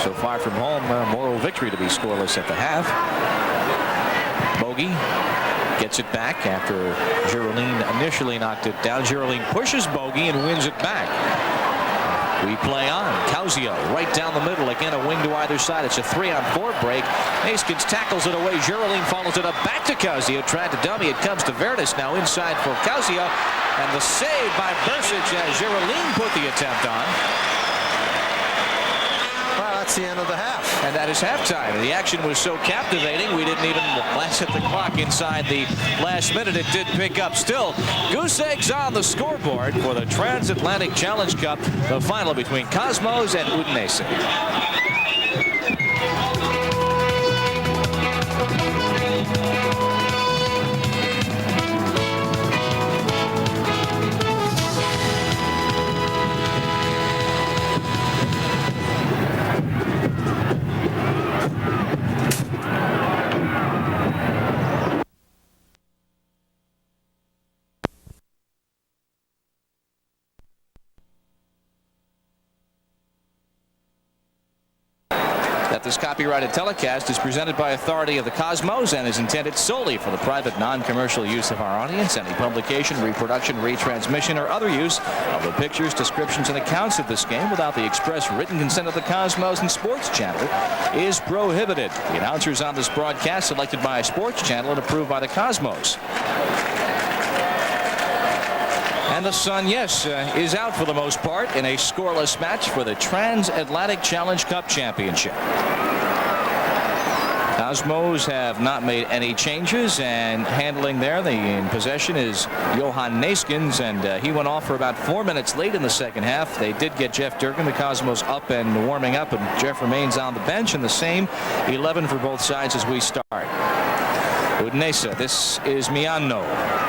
so far from home, a moral victory to be scoreless at the half. Bogey gets it back after Giroline initially knocked it down. Giroline pushes Bogey and wins it back. We play on. Causio right down the middle. Again, a wing to either side. It's a 3-on-4 break. Naskins tackles it away. Giroline follows it up back to Causio. Tried to dummy. It comes to Verdes now inside for Causio. And the save by Bersic as Giroline put the attempt on.
Well, that's the end of the half.
And that is halftime. The action was so captivating, we didn't even glance at the clock inside the last minute. It did pick up. Still, goose eggs on the scoreboard for the Transatlantic Challenge Cup, the final between Cosmos and Udinese. This copyrighted telecast is presented by authority of the Cosmos and is intended solely for the private non-commercial use of our audience. Any publication, reproduction, retransmission, or other use of the pictures, descriptions, and accounts of this game without the express written consent of the Cosmos and Sports Channel is prohibited. The announcers on this broadcast selected by a Sports Channel and approved by the Cosmos. And the Sun, yes, is out for the most part in a scoreless match for the Transatlantic Challenge Cup Championship. Cosmos have not made any changes, and handling there, in possession is Johan Naskins, and he went off for about 4 minutes late in the second half. They did get Jeff Durkin, the Cosmos, up and warming up, and Jeff remains on the bench, and the same 11 for both sides as we start. Udinese, this is Miano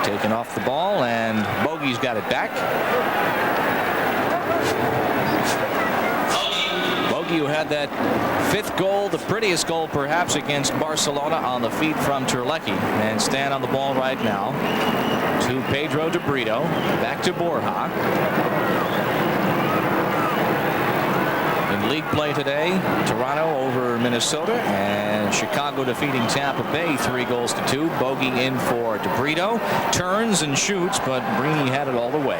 taking off the ball, and Bogey's got it back. Bogey, who had that fifth goal, the prettiest goal perhaps against Barcelona, on the feet from Terlecki, and stand on the ball right now to Pedro DeBrito, back to Borja. In league play today, Toronto over Minnesota, and Chicago defeating Tampa Bay 3-2. Bogey in for DeBrito, turns and shoots, but Greeny had it all the way.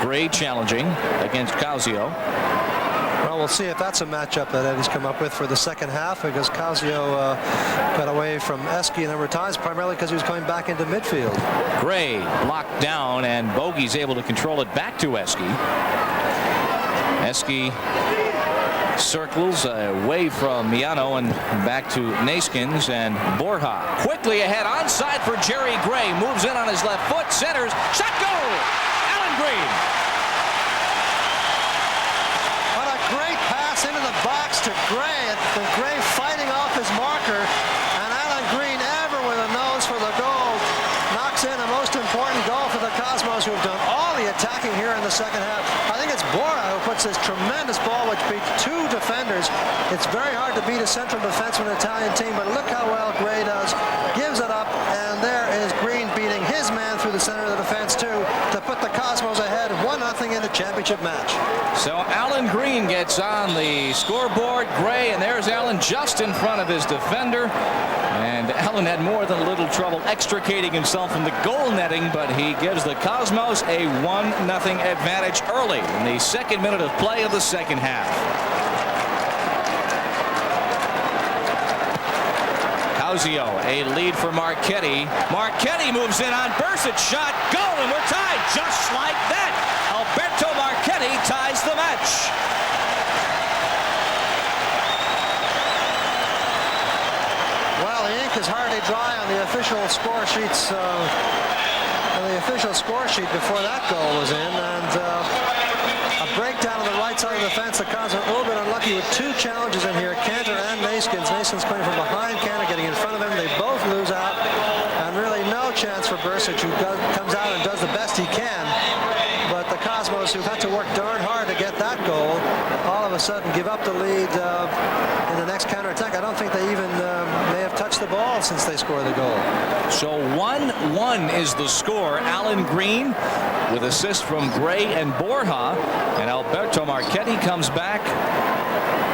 Gray challenging against Causio.
Well, we'll see if that's a matchup that Eddie's come up with for the second half, because Causio got away from Eski a number of times, primarily because he was coming back into midfield.
Gray blocked down, and Bogey's able to control it back to Eski. Eski circles away from Miano and back to Naskins, and Borja quickly ahead onside for Jerry Gray. Moves in on his left foot, centers, shot, goal! Alan Green.
What a great pass into the box to Gray. And Gray fighting off his marker, and Alan Green, ever with a nose for the goal, knocks in a most important goal for the Cosmos, who have done all the attacking here in the second half. I think it's Borja who puts this tremendous ball which beats two defenders. It's very hard to beat a central defense from an Italian team, but look how well Gray does. Gives it up, and there is Green beating his man through the center of the defense too, to put the Cosmos ahead 1-0 in the championship match.
So Alan Green gets on the scoreboard. Gray, and there's Alan just in front of his defender. And Alan had more than a little trouble extricating himself from the goal netting, but he gives the Cosmos a 1-0 advantage early in the second minute of play of the second half. Causio, a lead for Marchetti. Marchetti moves in on Bursic, shot, goal, and we're tied just like that. Alberto Marchetti ties the match.
Well, the ink is hardly dry on the official score sheets. Before that goal was in, and a breakdown on the right side of the fence. The Cosmos are a little bit unlucky with two challenges in here. Cantor and Naskins. Naskins playing from behind. Cantor getting in front of him. They both lose out, and really no chance for Bursic, who comes out and does the best he can. But the Cosmos, who've had to work darn hard to get that goal, all of a sudden give up the lead in the next counterattack. I don't think they even may have touched the ball since they scored the goal. So
1-1 is the score. Alan Green with assists from Gray and Borja, and Alberto Marchetti comes back,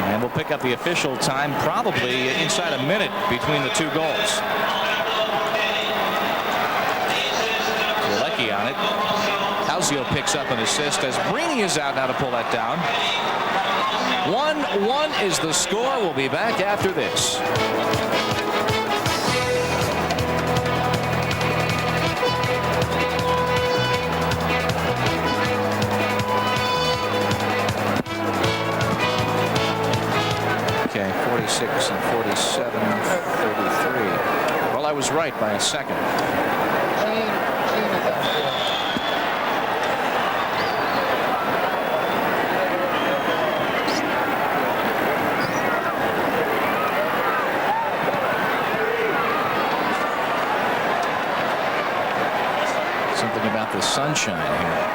and we'll pick up the official time probably inside a minute between the two goals. Lucky on it. Causio picks up an assist as Brini is out now to pull that down. 1-1 is the score. We'll be back after this. Okay, 46 and 47, 33. Well, I was right by a second. Something about the sunshine here.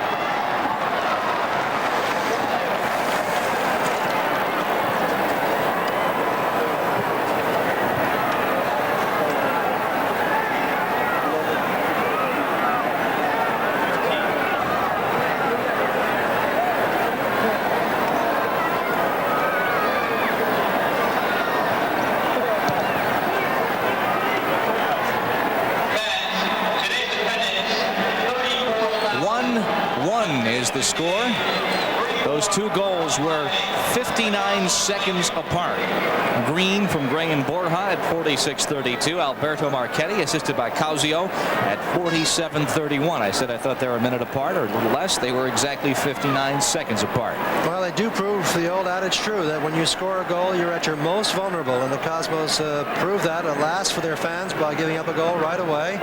Is the score. Those two goals were 59 seconds apart. Green from Gray and Borja at 46:32. Alberto Marchetti assisted by Causio at 47:31. I said I thought they were a minute apart or a little less. They were exactly 59 seconds apart.
Well, they do prove the old adage true that when you score a goal, you're at your most vulnerable, and the Cosmos proved that at last for their fans by giving up a goal right away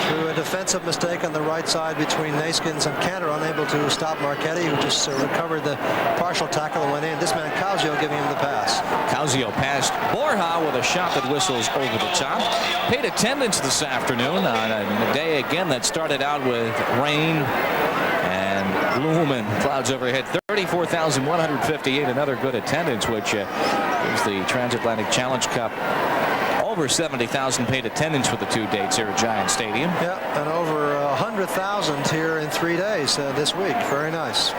through a defensive mistake on the right side between Naskins and Cantor, unable to stop Marchetti, who just recovered the partial tackle and went in. This man Causio giving him the pass.
Causio passed Borja with a shot that whistles over the top. Paid attendance this afternoon on a day again that started out with rain and gloom and clouds overhead. 34,158, another good attendance, which is the Transatlantic Challenge Cup. Over 70,000 paid attendance for the two dates here at Giant Stadium.
Yeah, and over 100,000 here in 3 days this week. Very nice.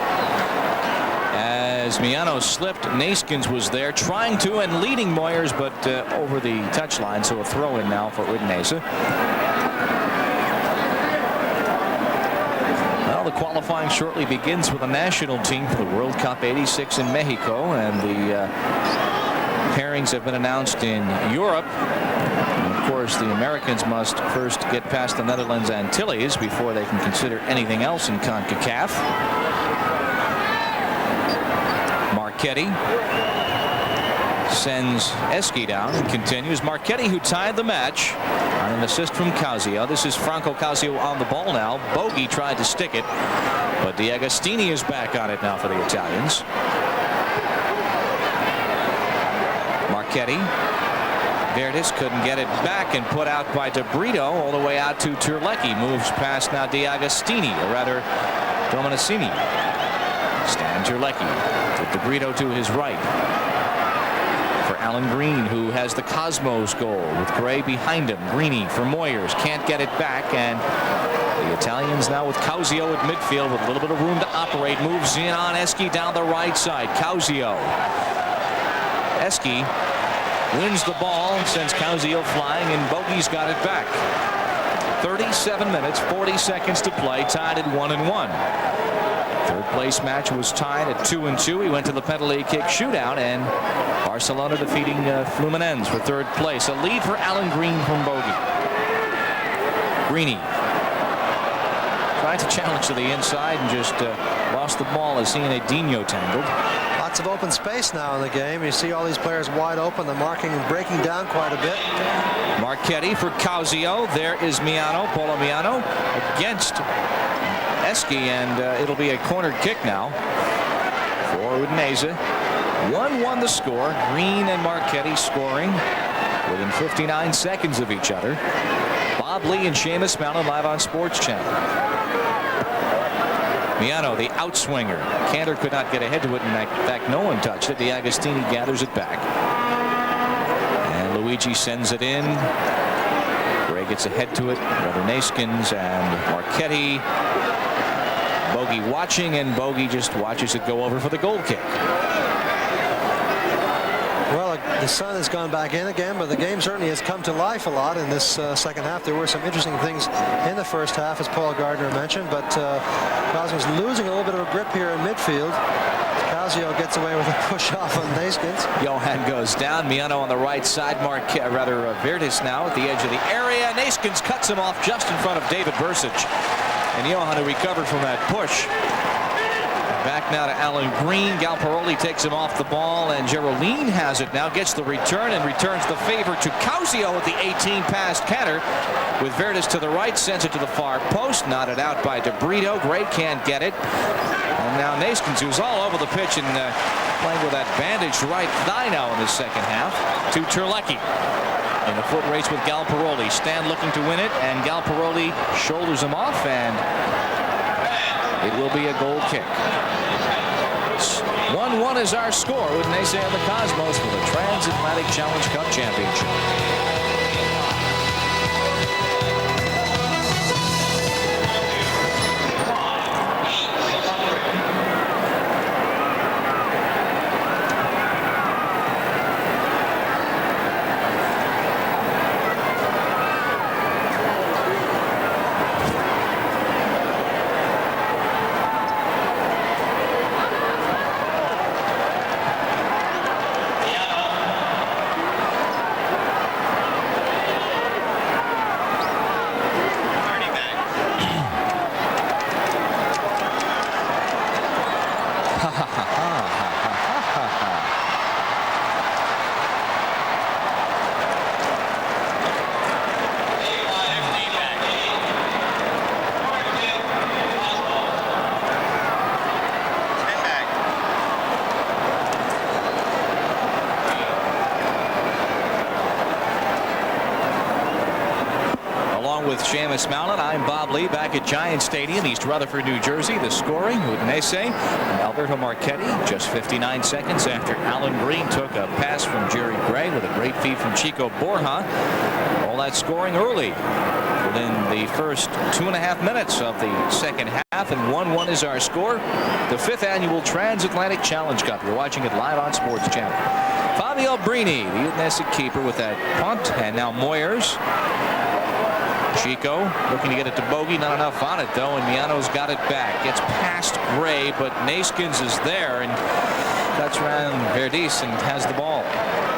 As Miano slipped, Naskins was there trying to and leading Moyers, but over the touchline, so a throw in now for Udinese. Well, the qualifying shortly begins with the national team for the World Cup '86 in Mexico, and the pairings have been announced in Europe. And of course, the Americans must first get past the Netherlands Antilles before they can consider anything else in CONCACAF. Marchetti sends Eski down and continues. Marchetti, who tied the match on an assist from Causio. This is Franco Causio on the ball now. Bogey tried to stick it, but D'Agostini is back on it now for the Italians. Marchetti. Verdes couldn't get it back and put out by De Brito all the way out to Terlecki. Moves past now D'Agostini, or rather Dominicini. Stan Terlecki with De Brito to his right. For Alan Green, who has the Cosmos goal with Gray behind him. Greeny for Moyers, can't get it back, and the Italians now with Causio at midfield with a little bit of room to operate. Moves in on Eski down the right side. Causio. Eski wins the ball, sends Causio flying, and Bogey's got it back. 37 minutes, 40 seconds to play, tied at 1-1. Third place match was tied at 2-2. He went to the penalty kick shootout, and Barcelona defeating Fluminense for third place. A lead for Alan Green from Bogey. Greeny tried to challenge to the inside and just lost the ball as he and Edinho tangled.
Lots of open space now in the game. You see all these players wide open. The marking and breaking down quite a bit.
Marchetti for Causio. There is Miano, Polo Miano, against Eski, and it'll be a cornered kick now for Udinese. 1-1 the score. Green and Marchetti scoring within 59 seconds of each other. Bob Lee and Seamus Mountain live on Sports Channel. Miano, the outswinger. Cantor could not get ahead to it. In fact, no one touched it. DeAgostini gathers it back. And Luigi sends it in. Gray gets ahead to it. Brother Naskins and Marchetti. Bogey watching, and Bogey just watches it go over for the goal kick.
Well, the sun has gone back in again, but the game certainly has come to life a lot in this second half. There were some interesting things in the first half, as Paul Gardner mentioned, but Cosmo's losing a little bit of a grip here in midfield. Causio gets away with a push off on Naskins.
Johan goes down. Miano on the right side. Verdes now at the edge of the area. Naskins cuts him off just in front of David Bursic. And Johan, who recovered from that push. Back now to Alan Green. Galparoli takes him off the ball, and Geraldine has it now, gets the return and returns the favor to Causio at the 18 past Cantor, with Verdes to the right, sends it to the far post, knotted out by DeBrito. Gray can't get it, and now Naskins, who's all over the pitch and playing with that bandaged right thigh now in the second half, to Terlecki in a foot race with Galparoli. Stan looking to win it, and Galparoli shoulders him off, and it will be a goal kick. 1-1 is our score. Udinese and the Cosmos for the Transatlantic Challenge Cup Championship. With Seamus Mallon, I'm Bob Lee back at Giant Stadium, East Rutherford, New Jersey. The scoring, Udinese and Alberto Marchetti just 59 seconds after Alan Green took a pass from Jerry Gray with a great feed from Chico Borja. All that scoring early within the first 2.5 minutes of the second half, and 1-1 is our score. The 5th annual Transatlantic Challenge Cup. You're watching it live on Sports Channel. Fabio Brini, the Udinese keeper, with that punt, and now Moyers. Chico looking to get it to Bogey, not enough on it though, and Miano's got it back. Gets past Gray, but Naskins is there and cuts around Verdes and has the ball.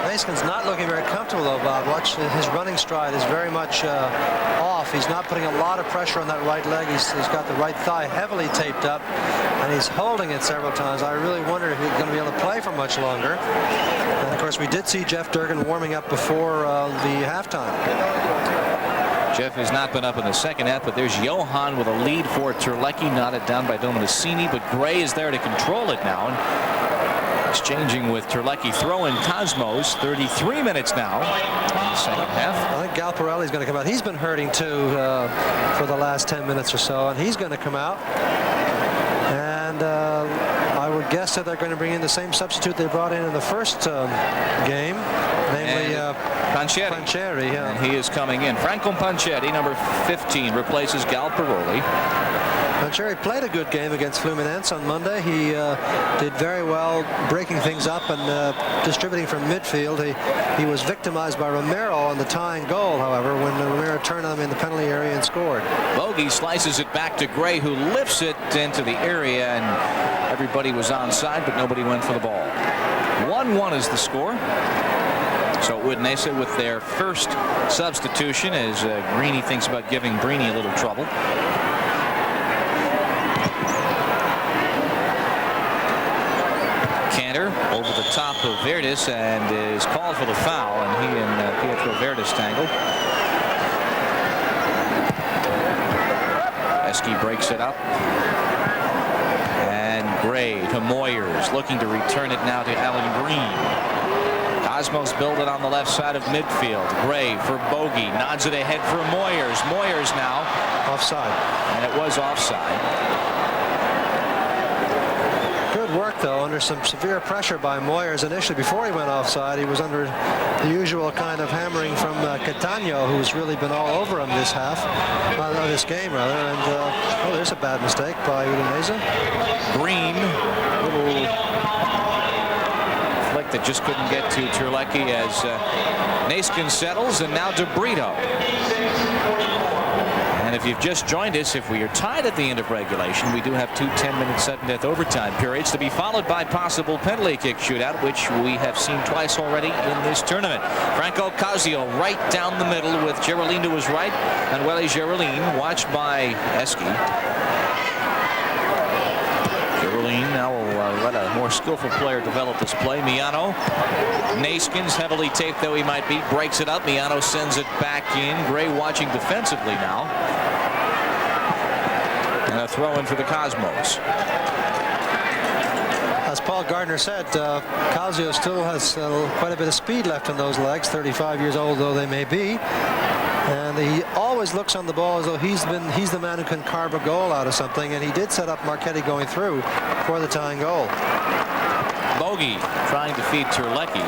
Naskins not looking very comfortable though, Bob. Watch, his running stride is very much off. He's not putting a lot of pressure on that right leg. He's got the right thigh heavily taped up, and he's holding it several times. I really wonder if he's going to be able to play for much longer. And of course, we did see Jeff Durgan warming up before the halftime.
Jeff has not been up in the second half, but there's Johan with a lead for Terlecki, knotted down by Dominicini, but Gray is there to control it now. And exchanging with Terlecki, throwing Cosmos. 33 minutes now in the second half.
I think Galparelli's going to come out. He's been hurting too for the last 10 minutes or so, and he's going to come out. And I would would guess that they're going to bring in the same substitute they brought in the first game, namely
Pancheri.
Yeah.
And he is coming in. Franco Pancheri, number 15, replaces Gal Paroli.
Pancheri played a good game against Fluminense on Monday. He did very well breaking things up and distributing from midfield. He was victimized by Romero on the tying goal, however, when Romero turned on him in the penalty area and scored.
Bogey slices it back to Gray, who lifts it into the area, and everybody was onside, but nobody went for the ball. 1-1 is the score. So Udinese with their first substitution as Greeny thinks about giving Brini a little trouble. Over the top of Verdes and is called for the foul, and he and Pietro Verdes tangle. Eski breaks it up, and Gray to Moyers, looking to return it now to Alan Green. Cosmos build it on the left side of midfield. Gray for Bogey, nods it ahead for Moyers. Moyers now
offside,
and it was offside.
Good work, though, under some severe pressure by Moyers initially. Before he went offside, he was under the usual kind of hammering from Catania, who's really been all over him this this game, rather. And oh, there's a bad mistake by Udinese.
Green, little flick that just couldn't get to Terlecki as Naiskin settles, and now De Brito. And if you've just joined us, if we are tied at the end of regulation, we do have 2 10-minute sudden death overtime periods to be followed by possible penalty kick shootout, which we have seen twice already in this tournament. Franco Casio right down the middle with Geraldine to his right, and Welly Geraldine watched by Eski. Geraldine now will let a more skillful player develop this play. Miano. Naskins, heavily taped though he might be, breaks it up. Miano sends it back in. Gray watching defensively now. And a throw in for the Cosmos.
As Paul Gardner said, Casio still has quite a bit of speed left in those legs, 35 years old though they may be. And he always looks on the ball as though he's the man who can carve a goal out of something, and he did set up Marchetti going through for the tying goal.
Bogey trying to feed Terlecki.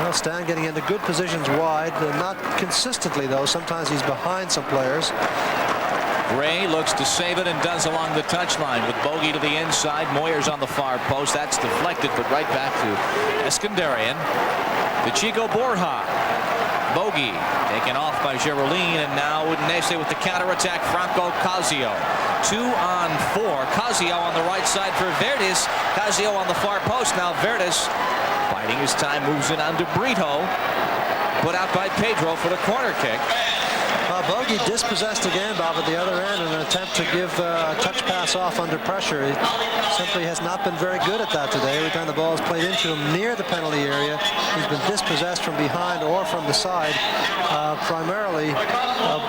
Well, Stan getting into good positions wide, not consistently though. Sometimes he's behind some players.
Gray looks to save it and does along the touchline with Bogey to the inside. Moyers on the far post. That's deflected, but right back to Eskandarian. The Chico Borja. Bogey taken off by Geraldine, and now Udinese with the counterattack. Franco Casio. 2 on 4. Casio on the right side for Verdes. Casio on the far post. Now Verdes biding his time, moves it on to Brito. Put out by Pedro for the corner kick.
Bogey dispossessed again, Bob, at the other end in an attempt to give a touch pass off under pressure. He simply has not been very good at that today. Every time the ball is played into him near the penalty area, he's been dispossessed from behind or from the side, primarily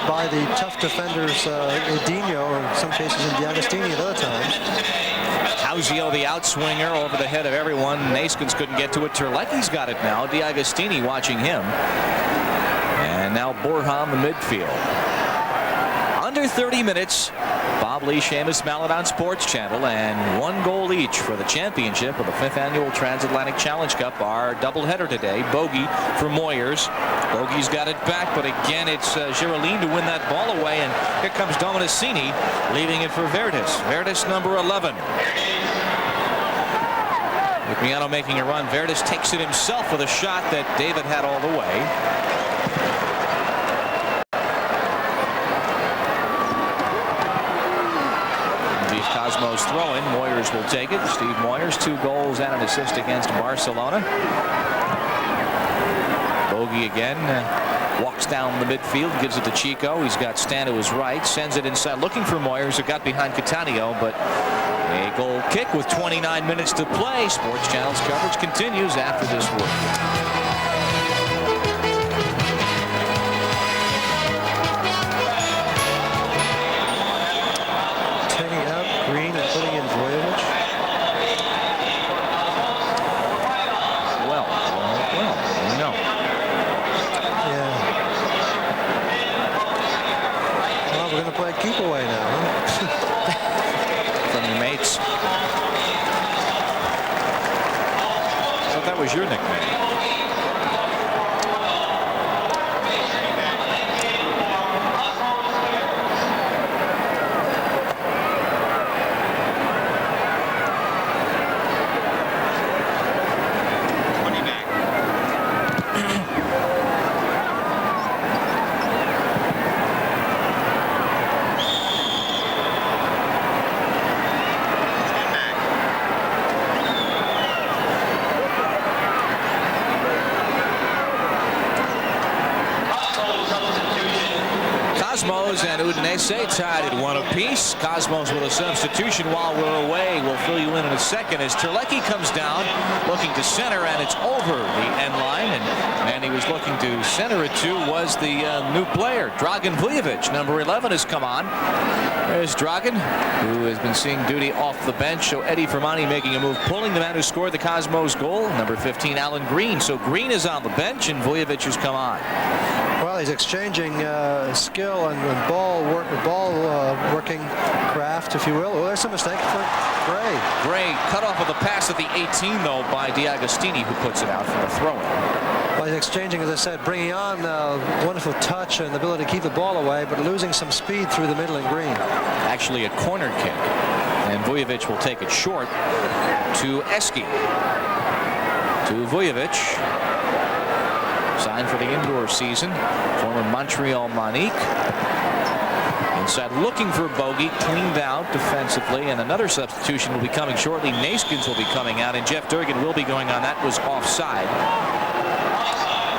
by the tough defenders Edinho, or in some cases in D'Agostini at other times.
Casio, the outswinger, over the head of everyone. Naskins couldn't get to it. Terlecki's got it now. D'Agostini watching him. And now Borja in the midfield. Under 30 minutes. Bob Lee, Seamus Mallet on Sports Channel, and 1 goal each for the championship of the 5th annual Transatlantic Challenge Cup. Our doubleheader today. Bogey for Moyers. Bogey's got it back, but again it's Geraldine to win that ball away, and here comes Dominicini leaving it for Verdes. Verdes number 11. With Miano making a run, Verdes takes it himself with a shot that David had all the way. Cosmos throw in. Moyers will take it. Steve Moyers, 2 goals and an assist against Barcelona. Bogey again walks down the midfield, gives it to Chico. He's got Stan to his right, sends it inside, looking for Moyers, who got behind Catania, but a goal kick with 29 minutes to play. Sports Channel's coverage continues after this word. thought that was your nickname. Cosmos and Udinese tied at 1 apiece. Cosmos with a substitution while we're away. We'll fill you in a second as Terlecki comes down looking to center, and it's over the end line, and he was looking to center it to was the new player, Dragan Vujovic. Number 11 has come on. There's Dragan, who has been seeing duty off the bench. So Eddie Fermani making a move, pulling the man who scored the Cosmos goal, number 15, Alan Green. So Green is on the bench and Vujovic has come on.
Well, he's exchanging skill and ball working craft, if you will. Oh, there's a mistake for Gray.
Gray cut off of the pass at the 18, though, by D'Agostini, who puts it out for the throw-in.
Well, he's exchanging, as I said, bringing on wonderful touch and the ability to keep the ball away, but losing some speed through the middle and Green.
Actually a corner kick, and Vujovic will take it short to Eski. To Vujovic. Signed for the indoor season, former Montreal Monique. Inside looking for Bogey, cleaned out defensively, and another substitution will be coming shortly. Naskins will be coming out, and Jeff Durgan will be going on. That was offside.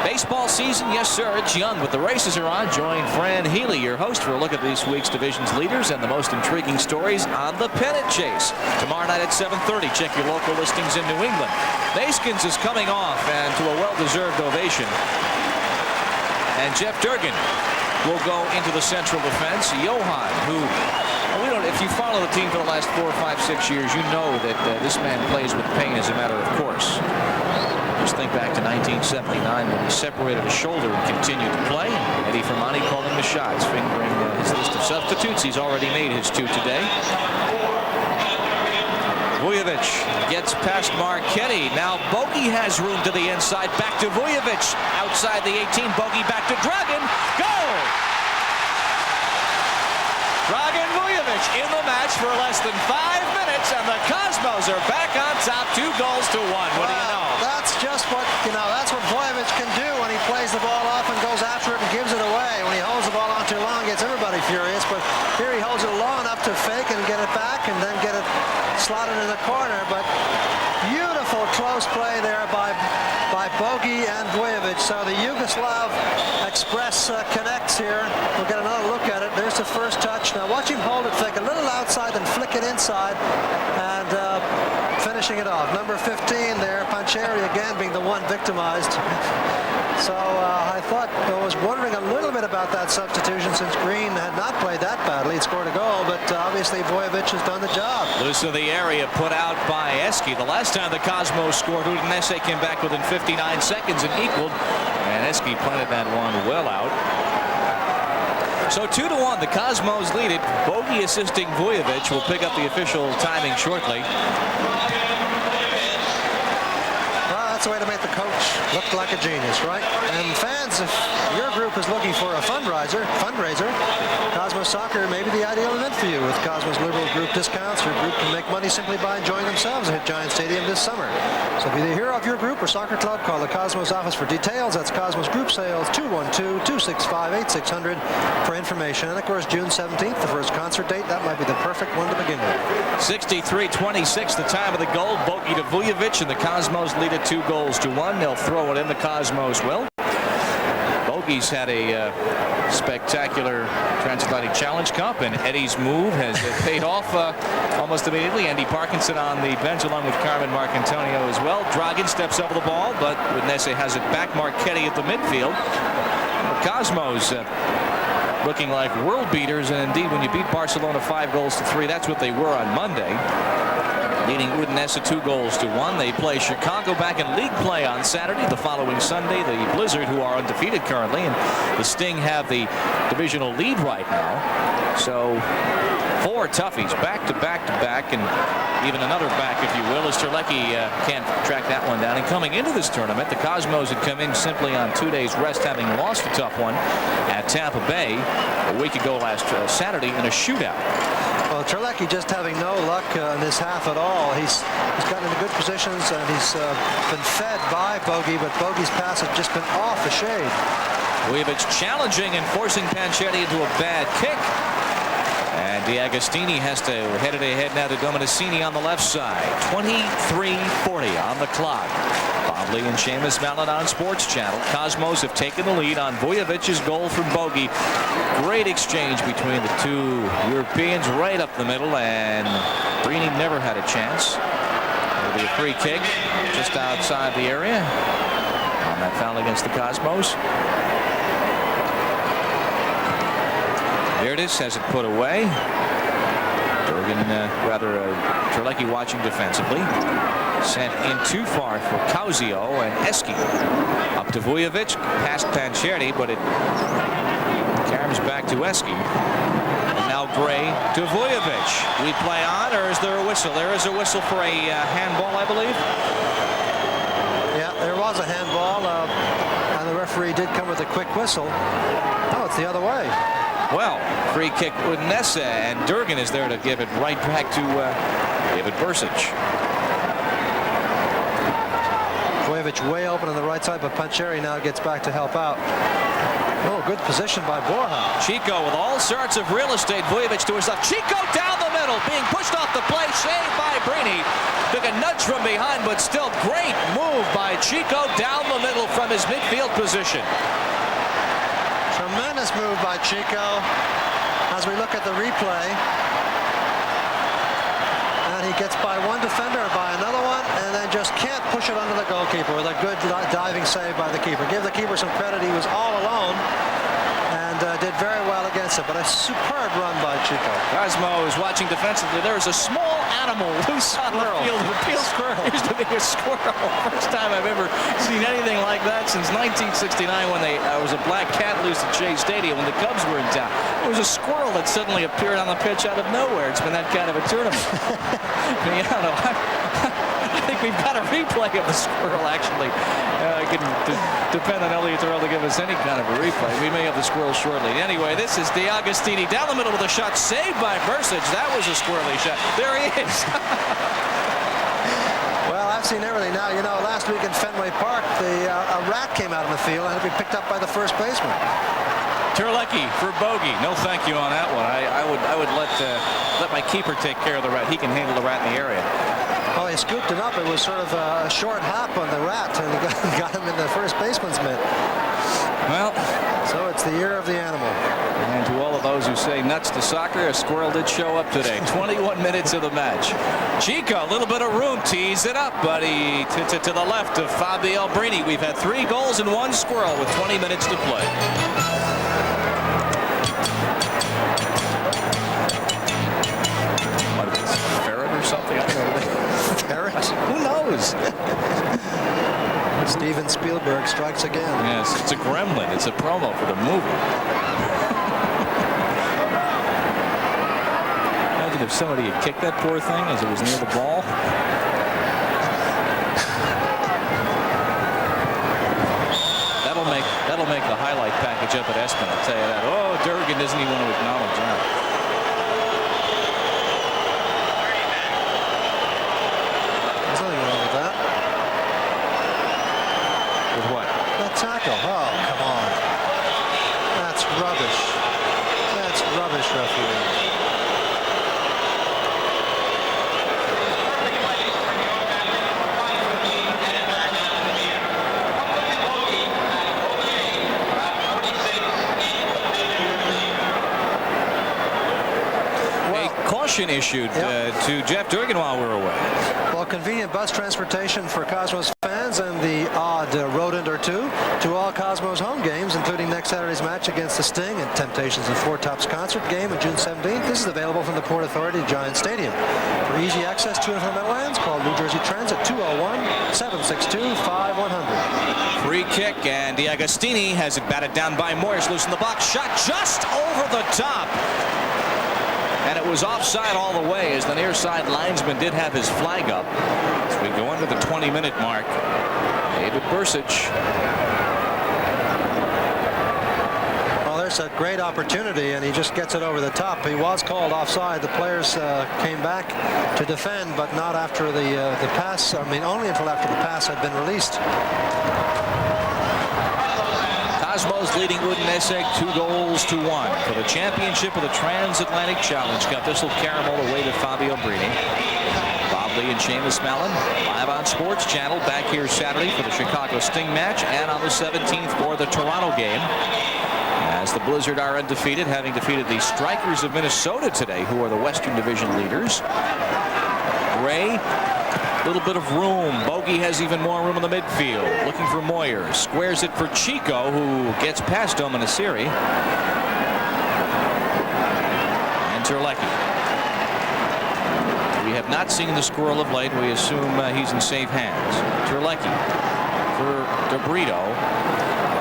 Baseball season, yes sir, it's young, but the races are on. Join Fran Healy, your host, for a look at this week's division's leaders and the most intriguing stories on the pennant chase. Tomorrow night at 7:30, check your local listings in New England. Naskins is coming off, and to a well-deserved ovation. And Jeff Durgan will go into the central defense. Johan, who, if you follow the team for the last 4, 5, 6 years, you know that this man plays with pain as a matter of course. Just think back to 1979 when he separated his shoulder and continued to play. Eddie Fermani calling the shots, fingering his list of substitutes. He's already made his 2 today. Vujovic gets past Marchetti. Now Bogey has room to the inside. Back to Vujovic. Outside the 18. Bogey back to Dragan. Goal! Dragan Vujovic in the match for less than 5 minutes, and the Cosmos are back on top, 2 goals to 1. What do you know?
That's just what, that's what Vujovic can do when he plays the ball off and goes after it and gives it away. When he holds the ball on too long, gets everybody furious, but here he holds it long enough to fake and get it back and then get it slotted in the corner. But beautiful close play there by Bogey and Vujovic. So the Yugoslav Express connects here. We'll get another look at it. There's the first touch. Now watch him hold it, fake a little outside, then flick it inside, and finishing it off. Number 15 there, Pancheri again being the one victimized. So I thought, I was wondering a little bit about that substitution since Green had not played that badly. He'd scored a goal, but obviously Vujovic has done the job.
Loose of the area, put out by Eski. The last time the Cosmos scored, Udinese came back within 59 seconds and equaled. And Eski punted that one well out. So 2-1, the Cosmos lead it. Bogey assisting Vujovic. Will pick up the official timing shortly.
That's the way to make the coach look like a genius, right? And fans, if your group is looking for a fundraiser, Cosmos Soccer may be the ideal event for you. With Cosmos Liberal Group discounts, your group can make money simply by enjoying themselves at Giant Stadium this summer. So be the hero of your group or soccer club. Call the Cosmos office for details. That's Cosmos Group Sales, 212-265-8600 for information. And of course, June 17th, the first concert date. That might be the perfect one to begin with.
63-26, the time of the goal. Bogey to Vujovic, and the Cosmos lead it 2-1. They'll throw it in. The Cosmos will. Bogey's had a spectacular Transatlantic Challenge Cup, and Eddie's move has paid off almost immediately. Andy Parkinson on the bench along with Carmen Marcantonio as well. Dragan steps up with the ball, but Udinese has it back. Marchetti at the midfield. The Cosmos looking like world beaters, and indeed when you beat Barcelona 5-3, that's what they were on Monday. Leading Udinese 2-1. They play Chicago back in league play on Saturday. The following Sunday, the Blizzard, who are undefeated currently, and the Sting have the divisional lead right now. So 4 toughies back to back to back, and even another back, if you will, as Terlecki can't track that one down. And coming into this tournament, the Cosmos had come in simply on 2 days rest, having lost a tough one at Tampa Bay a week ago last Saturday in a shootout.
Well, Terlecki just having no luck in this half at all. He's gotten into good positions, and he's been fed by Bogey, but Bogey's pass has just been off the shade.
Vujovic challenging and forcing Panchetti into a bad kick. And DeAgostini has to head it ahead now to Dominicini on the left side. 23:40 on the clock. Bob Lee and Seamus Mallon on Sports Channel. Cosmos have taken the lead on Vujovic's goal from Bogey. Great exchange between the two Europeans right up the middle, and Brini never had a chance. It'll be a free kick just outside the area on that foul against the Cosmos. Virtus has it put away. Durgan, Terlecki watching defensively. Sent in too far for Causio, and Eski up to Vujovic, past Panchetti, but it carries back to Eski. And now Gray to Vujovic. We play on, or is there a whistle? There is a whistle for a handball, I believe.
Yeah, there was a handball, and the referee did come with a quick whistle. Oh, it's the other way.
Well, free kick Udinese, and Durgan is there to give it right back to David Bursic.
Vujovic way open on the right side, but Panchetti now gets back to help out. Oh, good position by Borja.
Chico with all sorts of real estate. Vujovic to his left. Chico down the middle, being pushed off the play. Saved by Brini. Took a nudge from behind, but still great move by Chico down the middle from his midfield position.
Tremendous move by Chico as we look at the replay. And he gets by one defender, by another one, and then just can't push it under the goalkeeper with a good diving save by the keeper. Give the keeper some credit. He was all alone and did very well against it, but a superb run by Chico.
Cosmo is watching defensively. There is a small animal loose on the field. It appears to be a squirrel. First time I've ever seen anything like that since 1969 when there was a black cat loose at Shea Stadium when the Cubs were in town. It was a squirrel that suddenly appeared on the pitch out of nowhere. It's been that kind of a tournament. I mean, I don't know. I think we've got a replay of the squirrel, actually. I can depend on Elliot Terrell to give us any kind of a replay. We may have the squirrel shortly. Anyway, this is DeAgostini down the middle with a shot saved by Bursic. That was a squirrely shot. There he is.
Well, I've seen everything now. You know, last week in Fenway Park, a rat came out of the field and had to be picked up by the first baseman.
Terlecki for Bogey. No thank you on that one. I would let my keeper take care of the rat. He can handle the rat in the area.
Oh, he scooped it up. It was sort of a short hop on the rat, and he got him in the first baseman's mitt.
Well,
so it's the year of the animal.
And to all of those who say nuts to soccer, a squirrel did show up today. 21 minutes of the match. Chico, a little bit of room, tees it up, but he hits it to the left of Fabio Brini. We've had 3 goals and 1 squirrel with 20 minutes to play. What is this, a ferret or something? I don't know.
Ferret?
Who knows?
Steven Spielberg strikes again.
Yes, it's a gremlin. It's a promo for the movie. Imagine if somebody had kicked that poor thing as it was near the ball. That'll make the highlight package up at Espen, I'll tell you that. Oh, Durgan doesn't even want to acknowledge that.
There's nothing wrong with that.
With what?
That tackle. Oh, come on. That's rubbish. That's rubbish, referee.
Issued to Jeff Durgan while we were away.
Well, convenient bus transportation for Cosmos fans and the odd rodent or two to all Cosmos home games, including next Saturday's match against the Sting and Temptations and Four Tops concert game on June 17th. This is available from the Port Authority at Giant Stadium. For easy access to and from Meadowlands, call New Jersey Transit 201-762-5100.
Free kick, and DeAgostini has it batted down by Moyers, loose in the box. Shot just over the top. And it was offside all the way, as the near side linesman did have his flag up. As we go into the 20-minute mark, David Bursic.
Well, there's a great opportunity, and he just gets it over the top. He was called offside. The players came back to defend, but not after the pass. I mean, only until after the pass had been released.
Cosmos leading Udinese 2-1 for the championship of the Transatlantic Challenge Cup. This will carry them all the way to Fabio Brini. Bob Lee and Seamus Mallon live on Sports Channel back here Saturday for the Chicago Sting match, and on the 17th for the Toronto game. As the Blizzard are undefeated, having defeated the Strikers of Minnesota today, who are the Western Division leaders. Gray. Little bit of room. Bogey has even more room in the midfield. Looking for Moyers. Squares it for Chico, who gets past Omanasiri. And Terlecki. We have not seen the squirrel of late. We assume he's in safe hands. Terlecki for DeBrito.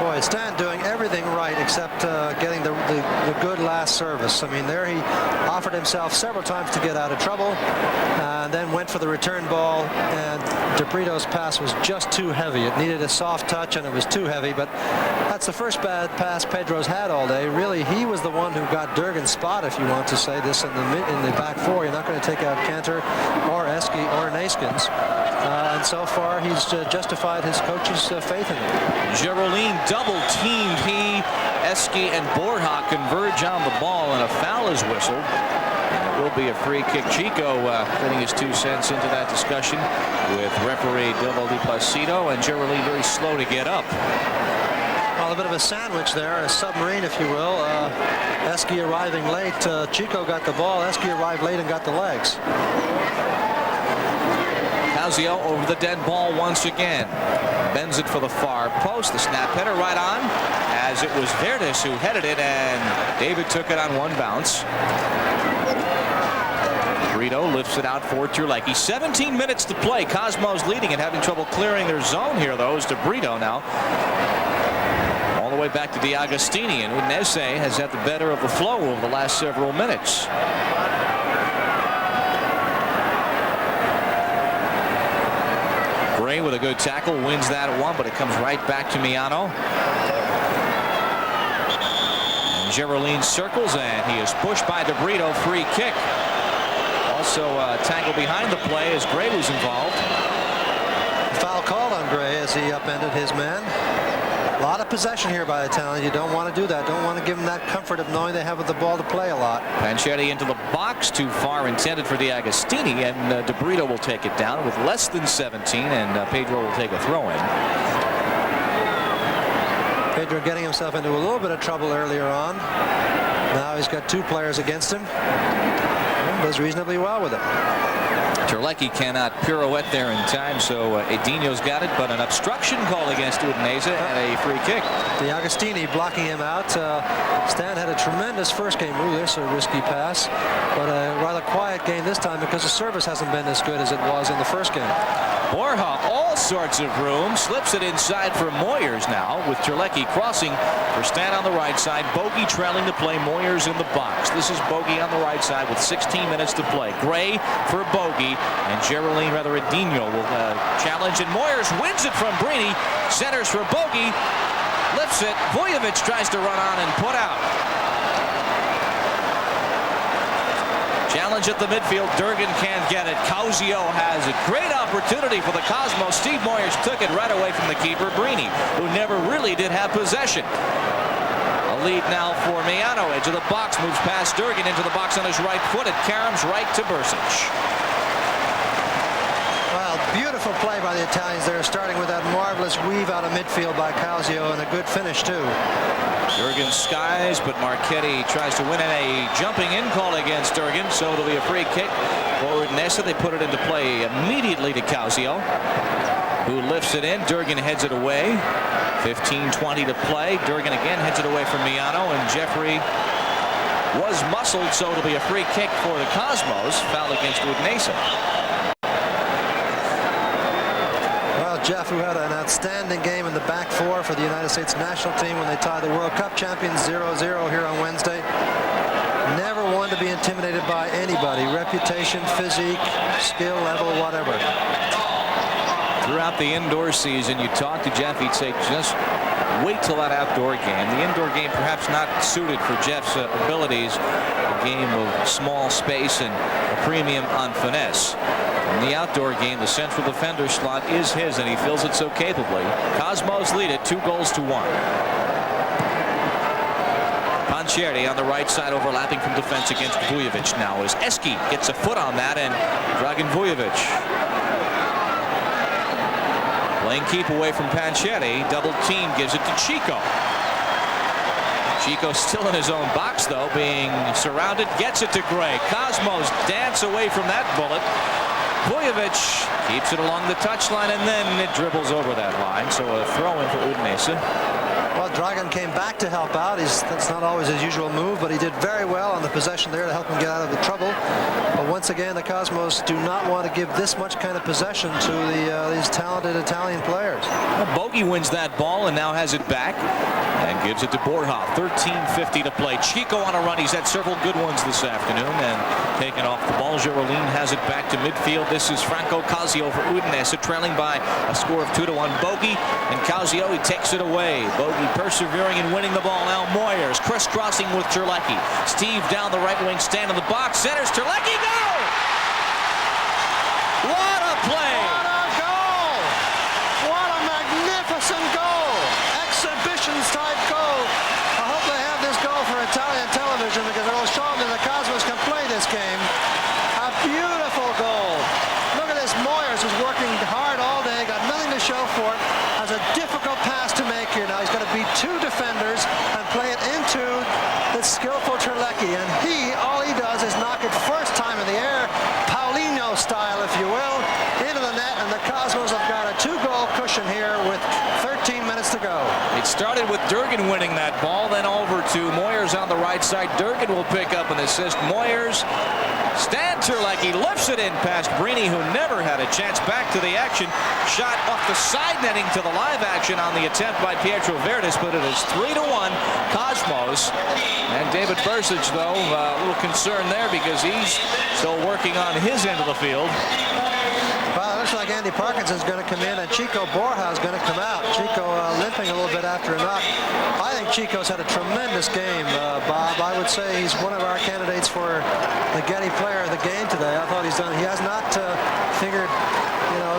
Boy, Stan doing everything right except getting the good last service. I mean, there he offered himself several times to get out of trouble, and then went for the return ball, and DeBrito's pass was just too heavy. It needed a soft touch, and it was too heavy, but that's the first bad pass Pedro's had all day. Really, he was the one who got Durgan's spot, if you want to say this, in the back four. You're not going to take out Cantor or Eski or Naskins. And so far, he's justified his coach's faith in him.
Geraldine double-teamed. He, Eski, and Borja converge on the ball, and a foul is whistled. And it will be a free kick. Chico putting his 2 cents into that discussion with referee Delvo Di Placido, and Geraldine very slow to get up.
Well, a bit of a sandwich there, a submarine, if you will. Eski arriving late. Chico got the ball. Eski arrived late and got the legs.
Causio over the dead ball once again. Bends it for the far post. The snap header right on, as it was Verdes who headed it, and David took it on one bounce. Brito lifts it out for Terlecki. 17 minutes to play. Cosmos leading and having trouble clearing their zone here, though, is DeBrito now. All the way back to D'Agostini, and Udinese has had the better of the flow over the last several minutes. Gray with a good tackle, wins that one, but it comes right back to Miano. And Geraldine circles, and he is pushed by DeBrito. Free kick. Also tangled behind the play as Gray was involved.
Foul called on Gray as he upended his man. A lot of possession here by the Italians. You don't want to do that. Don't want to give them that comfort of knowing they have the ball to play a lot.
Panchetti into the box, too far, intended for D'Agostini, and DeBrito will take it down with less than 17, and Pedro will take a throw-in.
Pedro getting himself into a little bit of trouble earlier on. Now he's got 2 players against him. And does reasonably well with it.
Terlecki cannot pirouette there in time, so Edinho's got it, but an obstruction call against Udinese and a free kick.
D'Agostini blocking him out. Stan had a tremendous first game. Ooh, there's a risky pass, but a rather quiet game this time because the service hasn't been as good as it was in the first game.
Borja, all sorts of room, slips it inside for Moyers now, with Terlecki crossing for Stan on the right side. Bogey trailing to play, Moyers in the box. This is Bogey on the right side with 16 minutes to play. Gray for Bogey, and Geraldine, rather Edinho, will challenge, and Moyers wins it from Brini. Centers for Bogey, lifts it. Vujovic tries to run on and put out. Challenge at the midfield. Durgan can't get it. Causio has it. Great opportunity for the Cosmos. Steve Moyers took it right away from the keeper, Brini, who never really did have possession. A lead now for Miano. Edge of the box, moves past Durgan into the box on his right foot. It caroms right to Bursic.
Well, beautiful play by the Italians there, starting with that marvelous weave out of midfield by Causio, and a good finish too.
Durgan skies, but Marchetti tries to win in a jumping in call against Durgan, so it'll be a free kick for Udinese. They put it into play immediately to Causio, who lifts it in. Durgan heads it away. 15-20 to play. Durgan again heads it away from Miano, and Jeffrey was muscled, so it'll be a free kick for the Cosmos. Foul against Udinese.
Jeff, who had an outstanding game in the back four for the United States national team when they tied the World Cup champions 0-0 here on Wednesday. Never won one to be intimidated by anybody. Reputation, physique, skill level, whatever.
Throughout the indoor season, you talk to Jeff, he'd say just wait till that outdoor game. The indoor game perhaps not suited for Jeff's abilities. A game of small space and a premium on finesse. In the outdoor game, the central defender slot is his, and he fills it so capably. Cosmos lead it 2-1. Pancheri on the right side, overlapping from defense against Vujovic now as Eski gets a foot on that, and Dragan Vujovic playing keep away from Pancheri. Double team gives it to Chico. Chico still in his own box, though, being surrounded. Gets it to Gray. Cosmos dance away from that bullet. Vujovic keeps it along the touchline, and then it dribbles over that line. So a throw in for Udinese.
Well, Dragan came back to help out. That's not always his usual move, but he did very well on the possession there to help him get out of the trouble. But once again, the Cosmos do not want to give this much kind of possession to these talented Italian players.
Well, Bogey wins that ball and now has it back and gives it to Borja. 13:50 to play. Chico on a run. He's had several good ones this afternoon and taken off the ball. Gerolin has it back to midfield. This is Franco Casio for Udinese, trailing by a score of 2-1. Bogey and Casio, he takes it away. Bogey persevering and winning the ball. Now Moyers crisscrossing with Terlecki. Steve down the right wing, stand in the box, centers Terlecki, goal! What a play!
What a goal! What a magnificent goal! Exhibitions type goal. I hope they have this goal for Italian television because it will show them that the Cosmos can play this game. A beautiful goal. Look at this. Moyers is working hard all day, got nothing to show for it. Has a difficult pass to make here now. He's got to beat two defenders and play it into the skillful Terlecki. And all he does is knock it first time in the air, Paulinho style, if you will, into the net. And the Cosmos have got a 2-goal cushion here with 13 minutes to go.
It started with Durgan winning that ball, then over to Moyers on the right side. Durgan will pick up an assist. Moyers, Stan Terlecki lifts it in past Brini, who never had a chance. Back to the action. Shot off the side netting to the live action on the attempt by Pietro Verdis, but it is 3-1 Cosmos. And David Bursic, though, a little concerned there because he's still working on his end of the field.
Well, it looks like Andy Parkinson's going to come in and Chico Borja is going to come out. Chico limping a little bit after a knock. I think Chico's had a tremendous game, Bob. I would say he's one of our candidates for the Getty Player of the game today. I thought he has not figured,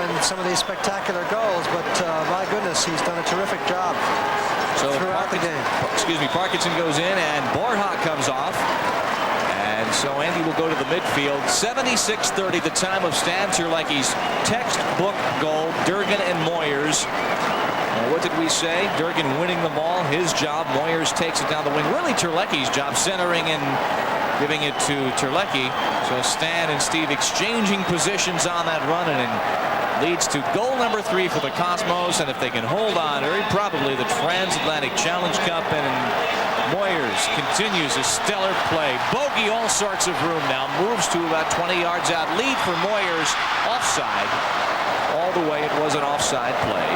in some of these spectacular goals, but my goodness, he's done a terrific job throughout the game.
Parkinson goes in and Borja comes off. And so Andy will go to the midfield. 76-30, the time of Stan Terlecki's textbook goal. Durgan and Moyers. What did we say? Durgan winning the ball, his job. Moyers takes it down the wing. Really Terlecki's job, centering and giving it to Terlecki. So Stan and Steve exchanging positions on that run, and it leads to goal number 3 for the Cosmos. And if they can hold on, very probably the Transatlantic Challenge Cup. And Moyers continues his stellar play. Bogey all sorts of room now. Moves to about 20 yards out. Lead for Moyers. Offside. All the way it was an offside play.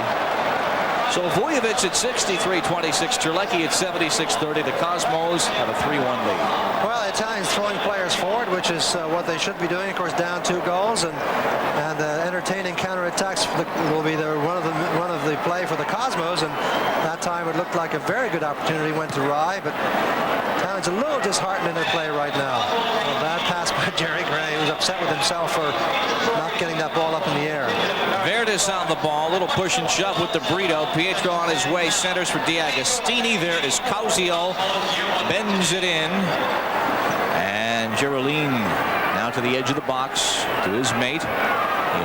So Vujovic at 63-26. Terlecki at 76-30. The Cosmos have a 3-1 lead.
Well, the Italians throwing players forward, which is what they should be doing. Of course, down 2 goals, and entertaining counterattacks will be one of the play for the Cosmos. And that time it looked like a very good opportunity went to Rye, but Italians a little disheartened in their play right now. A bad pass by Jerry Gray, who was upset with himself for not getting that ball up in the air.
Verdis on the ball, little push and shove with the Brito. Pietro on his way, centers for D'Agostini. There is Casio, bends it in, and Gerolin now to the edge of the box to his mate.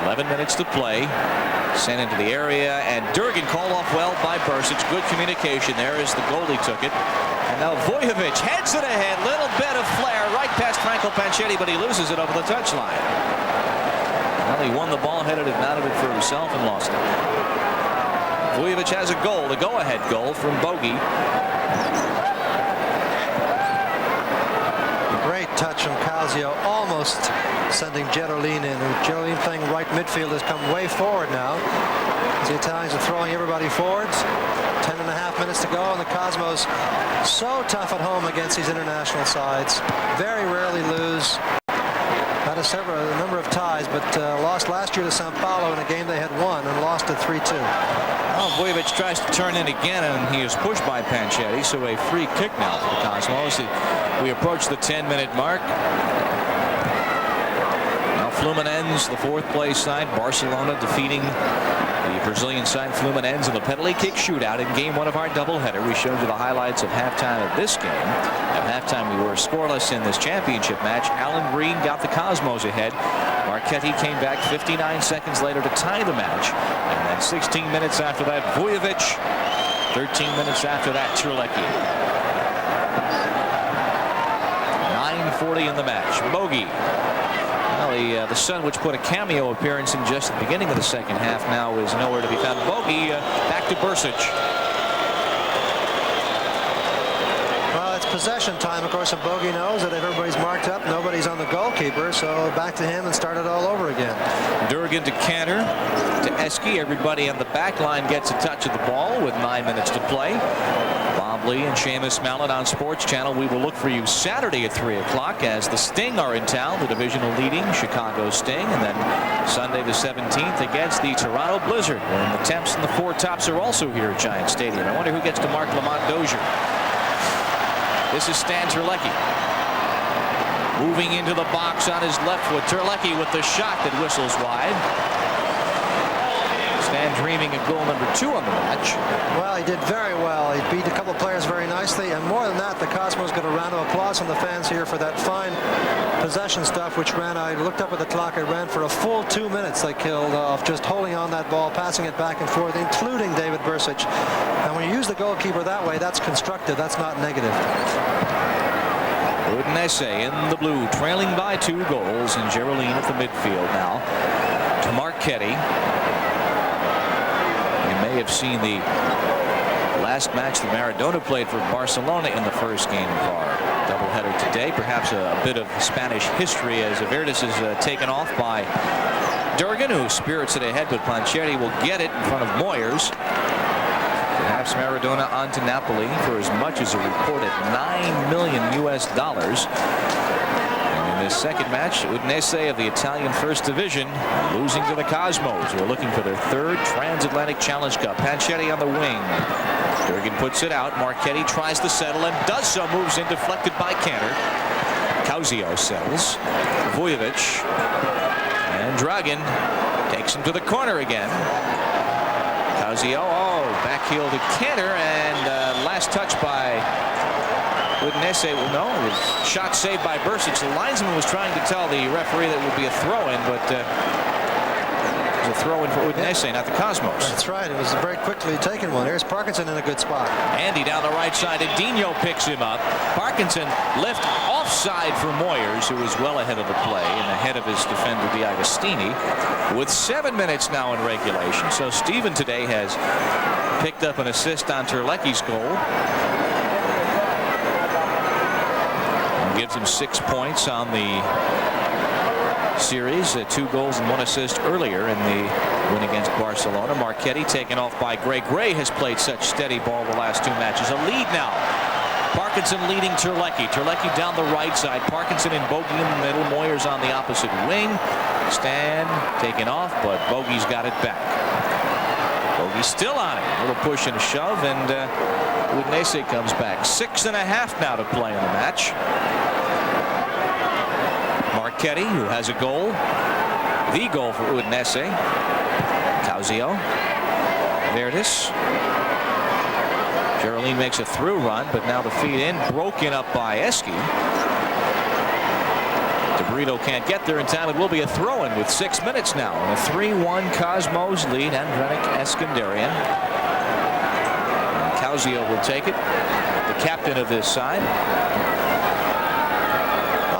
11 minutes to play. Sent into the area, and Durgan called off well by Bursic. Good communication there as the goalie took it. And now Vujovic heads it ahead. Little bit of flair right past Franco Panchetti, but he loses it over the touchline. Well, he won the ball, headed it, mounted it for himself, and lost it. Vujovic has a goal, the go-ahead goal from Bogey.
Great touch from Casio, almost sending Gerolin in. Gerolin playing right midfield has come way forward now. The Italians are throwing everybody forwards. 10.5 minutes to go, and the Cosmos so tough at home against these international sides. Very rarely lose. Had a number of ties, but lost last year to Sao Paulo in a game they had won and lost at 3-2.
Well, Vujovic tries to turn in again, and he is pushed by Panchetti, so a free kick now for the Cosmos. We approach the 10-minute mark. Now Fluminense, the fourth place side. Barcelona defeating the Brazilian side Fluminense in the penalty kick shootout in game one of our doubleheader. We showed you the highlights of halftime of this game. At halftime, we were scoreless in this championship match. Alan Green got the Cosmos ahead. Marchetti came back 59 seconds later to tie the match. And then 16 minutes after that, Vujovic. 13 minutes after that, Treleki. 9:40 in the match. Bogey. Well, the Sun, which put a cameo appearance in just the beginning of the second half, now is nowhere to be found. Bogey back to Bursic.
Well, it's possession time, of course, and Bogey knows that if everybody's marked up, nobody's on the goalkeeper, so back to him and start it all over again.
Durgan to Cantor to Eski. Everybody on the back line gets a touch of the ball with 9 minutes to play. Bob Lee and Seamus Mallet on Sports Channel. We will look for you Saturday at 3 o'clock as the Sting are in town, the divisional leading Chicago Sting, and then Sunday the 17th against the Toronto Blizzard. And the Temps and the Four Tops are also here at Giant Stadium. I wonder who gets to mark Lamont Dozier. This is Stan Treleki. Moving into the box on his left foot. Treleki with the shot that whistles wide. Stan dreaming of goal number 2 on the match.
Well, he did very well. He beat a couple of players very nicely, and more than that, the Cosmos got a round of applause from the fans here for that fine possession stuff, which ran, I looked up at the clock, it ran for a full 2 minutes. They killed off just holding on that ball, passing it back and forth, including David Bursic. And when you use the goalkeeper that way, that's constructive, that's not negative.
Udinese in the blue, trailing by 2 goals, and Geraldine at the midfield now to Marchetti. You may have seen the last match that Maradona played for Barcelona in the first game of our doubleheader today. Perhaps a bit of Spanish history as Avertis is taken off by Durgan, who spirits it ahead, but Panchetti will get it in front of Moyers. Perhaps Maradona on to Napoli for as much as a reported $9 million. And in this second match, Udinese of the Italian First Division losing to the Cosmos, who are looking for their 3rd Transatlantic Challenge Cup. Panchetti on the wing. Durgan puts it out. Marchetti tries to settle and does so. Moves in, deflected by Cantor. Cauzio settles. Vujovic. And Dragan takes him to the corner again. Cauzio, back heel to Cantor, and last touch by Udinese. Well, no, it was shot saved by Bursic. The linesman was trying to tell the referee that it would be a throw-in, but it was a throw-in for Udinese, not the Cosmos.
That's right. It was a very quickly taken one. Here's Parkinson in a good spot.
Andy down the right side, and Dino picks him up. Parkinson lift offside for Moyers, who was well ahead of the play and ahead of his defender D'Agostini, with 7 minutes now in regulation. So Steven today has picked up an assist on Terleki's goal. And gives him 6 points on the series. 2 goals and 1 assist earlier in the win against Barcelona. Marchetti taken off by Gray. Gray has played such steady ball the last 2 matches. A lead now. Parkinson leading Terleki. Terleki down the right side. Parkinson and Bogey in the middle. Moyers on the opposite wing. Stan taken off, but Bogey's got it back. Bogey's still on it. A little push and a shove, and Udinese comes back. 6.5 now to play in the match. Marchetti, who has a goal. The goal for Udinese. Cauzio. There it is. Geraldine makes a through run, but now the feed in, broken up by Eski. DeBrito can't get there in time. It will be a throw-in with 6 minutes now. And a 3-1 Cosmos lead. Andrenic Eskandarian. And Cauzio will take it. The captain of this side.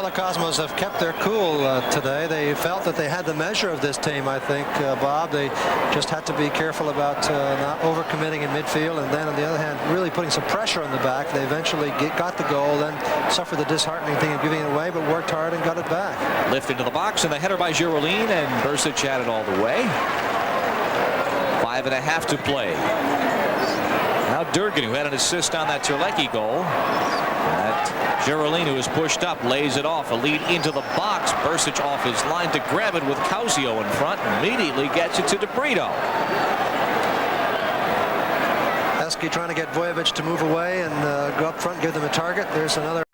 The Cosmos have kept their cool today. They felt that they had the measure of this team, I think, Bob. They just had to be careful about not overcommitting in midfield, and then on the other hand really putting some pressure on the back. They eventually got the goal, then suffered the disheartening thing of giving it away, but worked hard and got it back.
Lift into the box, and the header by Geraldine, and Bursic had it all the way. 5.5 to play. Now Durgan, who had an assist on that Terlecki goal. That Geraldine, who is pushed up, lays it off. A lead into the box. Bursic off his line to grab it with Causio in front. Immediately gets it to DeBrito.
Eski trying to get Vujovic to move away and go up front, give them a target. There's another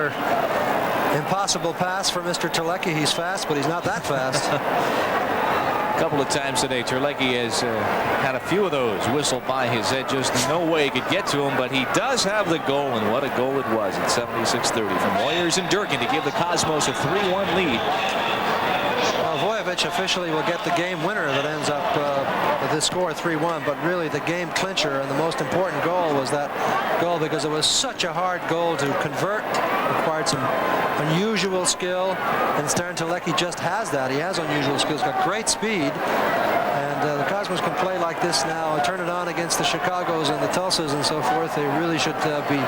impossible pass for Mr. Terlecki. He's fast, but he's not that fast.
A couple of times today, Terlecki has had a few of those whistled by his head. Just no way he could get to him, but he does have the goal, and what a goal it was at 76-30 from Moyers and Durgan to give the Cosmos a 3-1 lead.
Well, Vujovic officially will get the game winner that ends up with this score 3-1, but really the game clincher and the most important goal was that goal because it was such a hard goal to convert. Required some unusual skill, and Stern Terlecki just has that. He has unusual skills, got great speed, and the Cosmos can play like this now, turn it on against the Chicagos and the Tulsas and so forth. They really should be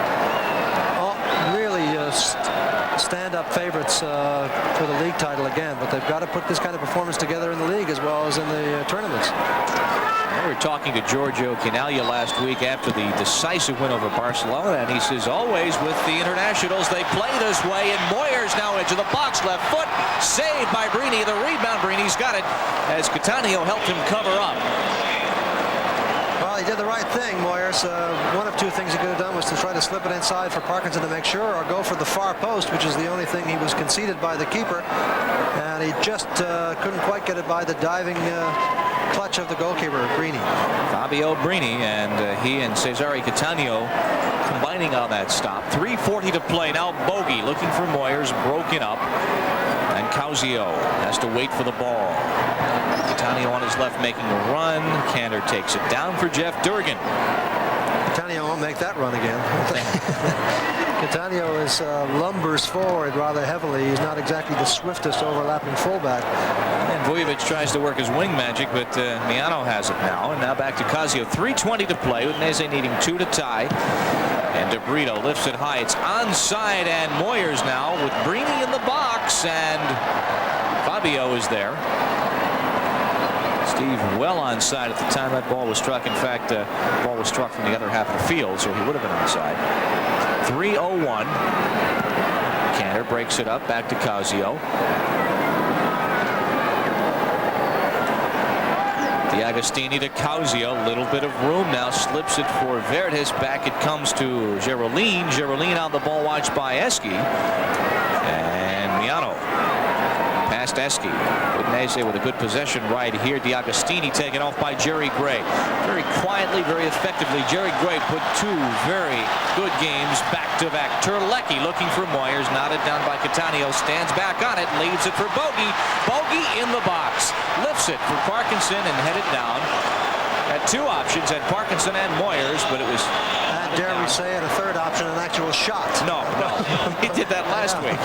stand-up favorites for the league title again, but they've got to put this kind of performance together in the league as well as in the tournaments.
We were talking to Giorgio Canaglia last week after the decisive win over Barcelona, and he says always with the internationals they play this way, and Moyers now into the box, left foot, saved by Brini. The rebound, Brini's got it as Cattaneo helped him cover up.
Well, he did the right thing, Moyers. One of two things he could have done was to try to slip it inside for Parkinson to make sure, or go for the far post, which is the only thing he was conceded by the keeper, and he just couldn't quite get it by the diving clutch of the goalkeeper, Brini.
Fabio Brini, and he and Cesare Cattaneo combining on that stop. 3:40 to play. Now Bogey looking for Moyers, broken up, and Causio has to wait for the ball. Cattaneo on his left making a run. Cantor takes it down for Jeff Durgan.
Cattaneo won't make that run again. Cattaneo is lumbers forward rather heavily. He's not exactly the swiftest overlapping fullback.
And Vujovic tries to work his wing magic, but Miano has it now. And now back to Causio. 3:20 to play. Udinese needing 2 to tie. And DeBrito lifts it high. It's onside, and Moyers now with Brini in the box, and Fabio is there. Steve well onside at the time that ball was struck. In fact, the ball was struck from the other half of the field, so he would have been onside. 3:01. Cantor breaks it up, back to Causio. D'Agostini to Causio. Little bit of room now. Slips it for Verdes. Back it comes to Geraldine. Geraldine on the ball, watched by Eski. And Miano. Past Eski. Udinese with a good possession right here. D'Agostini taken off by Jerry Gray. Very quietly, very effectively. Jerry Gray put 2 very good games back-to-back. Terlecki looking for Moyers. Knotted down by Cattaneo. Stands back on it. Leaves it for Bogey. Bogey in the box. Lifts it for Parkinson and headed down. Had 2 options, had Parkinson and Moyers, but it was...
And dare we say it, a third option, an actual shot.
No. He did that last week.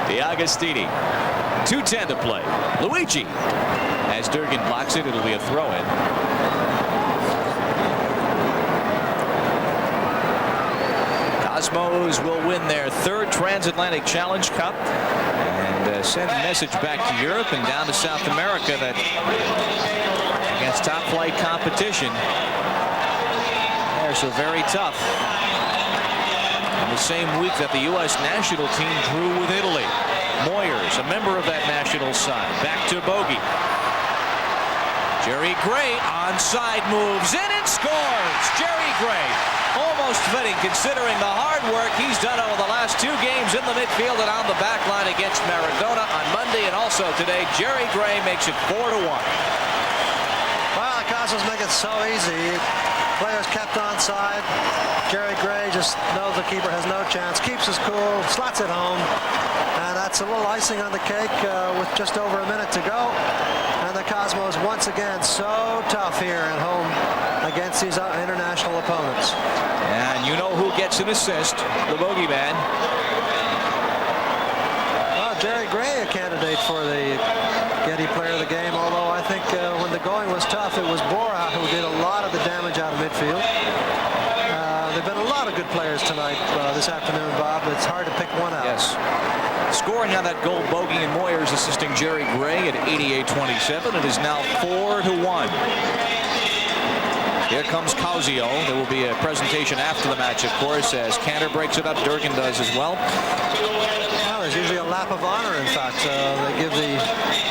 D'Agostini. 2:10 to play. Luigi. As Durgan blocks it, it'll be a throw-in. Cosmos will win their 3rd Transatlantic Challenge Cup and send a message back to Europe and down to South America that against top-flight competition, they're so very tough. In the same week that the U.S. national team drew with Italy. Moyers, a member of that national side. Back to Bogey. Jerry Gray onside, moves in and scores. Jerry Gray, almost fitting considering the hard work he's done over the last 2 games in the midfield and on the back line against Maradona on Monday and also today. Jerry Gray makes it 4-1.
Well, the Cosmos make it so easy. Players kept onside. Jerry Gray just knows the keeper has no chance. Keeps his cool, slots it home. And that's a little icing on the cake with just over a minute to go. And the Cosmos once again so tough here at home against these international opponents.
And you know who gets an assist? The bogeyman.
Well, Jerry Gray, a candidate for the Getty Player of the Game, although I think when the going was tough, it was Bora who did a lot of the damage out of midfield. There have been a lot of good players tonight, this afternoon, Bob. It's hard to pick one out.
Yes. Scoring on that goal, Bogey and Moyers assisting Jerry Gray at 88-27. It is now 4-1. Here comes Causio. There will be a presentation after the match, of course, as Cantor breaks it up. Durgan does as well.
Well, there's usually a lap of honor, in fact. They give the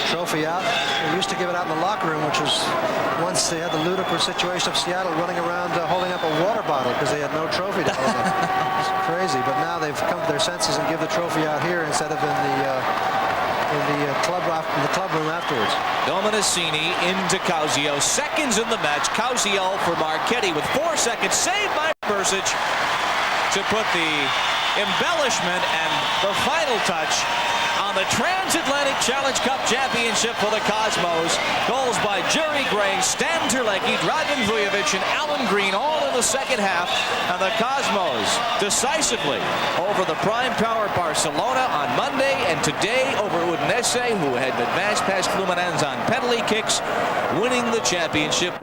trophy out. They used to give it out in the locker room, which was once they had the ludicrous situation of Seattle running around holding up a water bottle because they had no trophy to hold up. It's crazy, but now they've come to their senses and give the trophy out here instead of in the club room afterwards.
Dominicini into Causio. Seconds in the match. Causio for Marchetti with 4 seconds. Saved by Bursic to put the embellishment and the final touch on the Transatlantic Challenge Cup Championship for the Cosmos. Goals by Jerry Gray, Stan Terlecki, Dragan Vujovic, and Alan Green, all in the second half. And the Cosmos decisively over the prime power Barcelona on Monday, and today over Udinese, who had advanced past Fluminense on penalty kicks, winning the championship.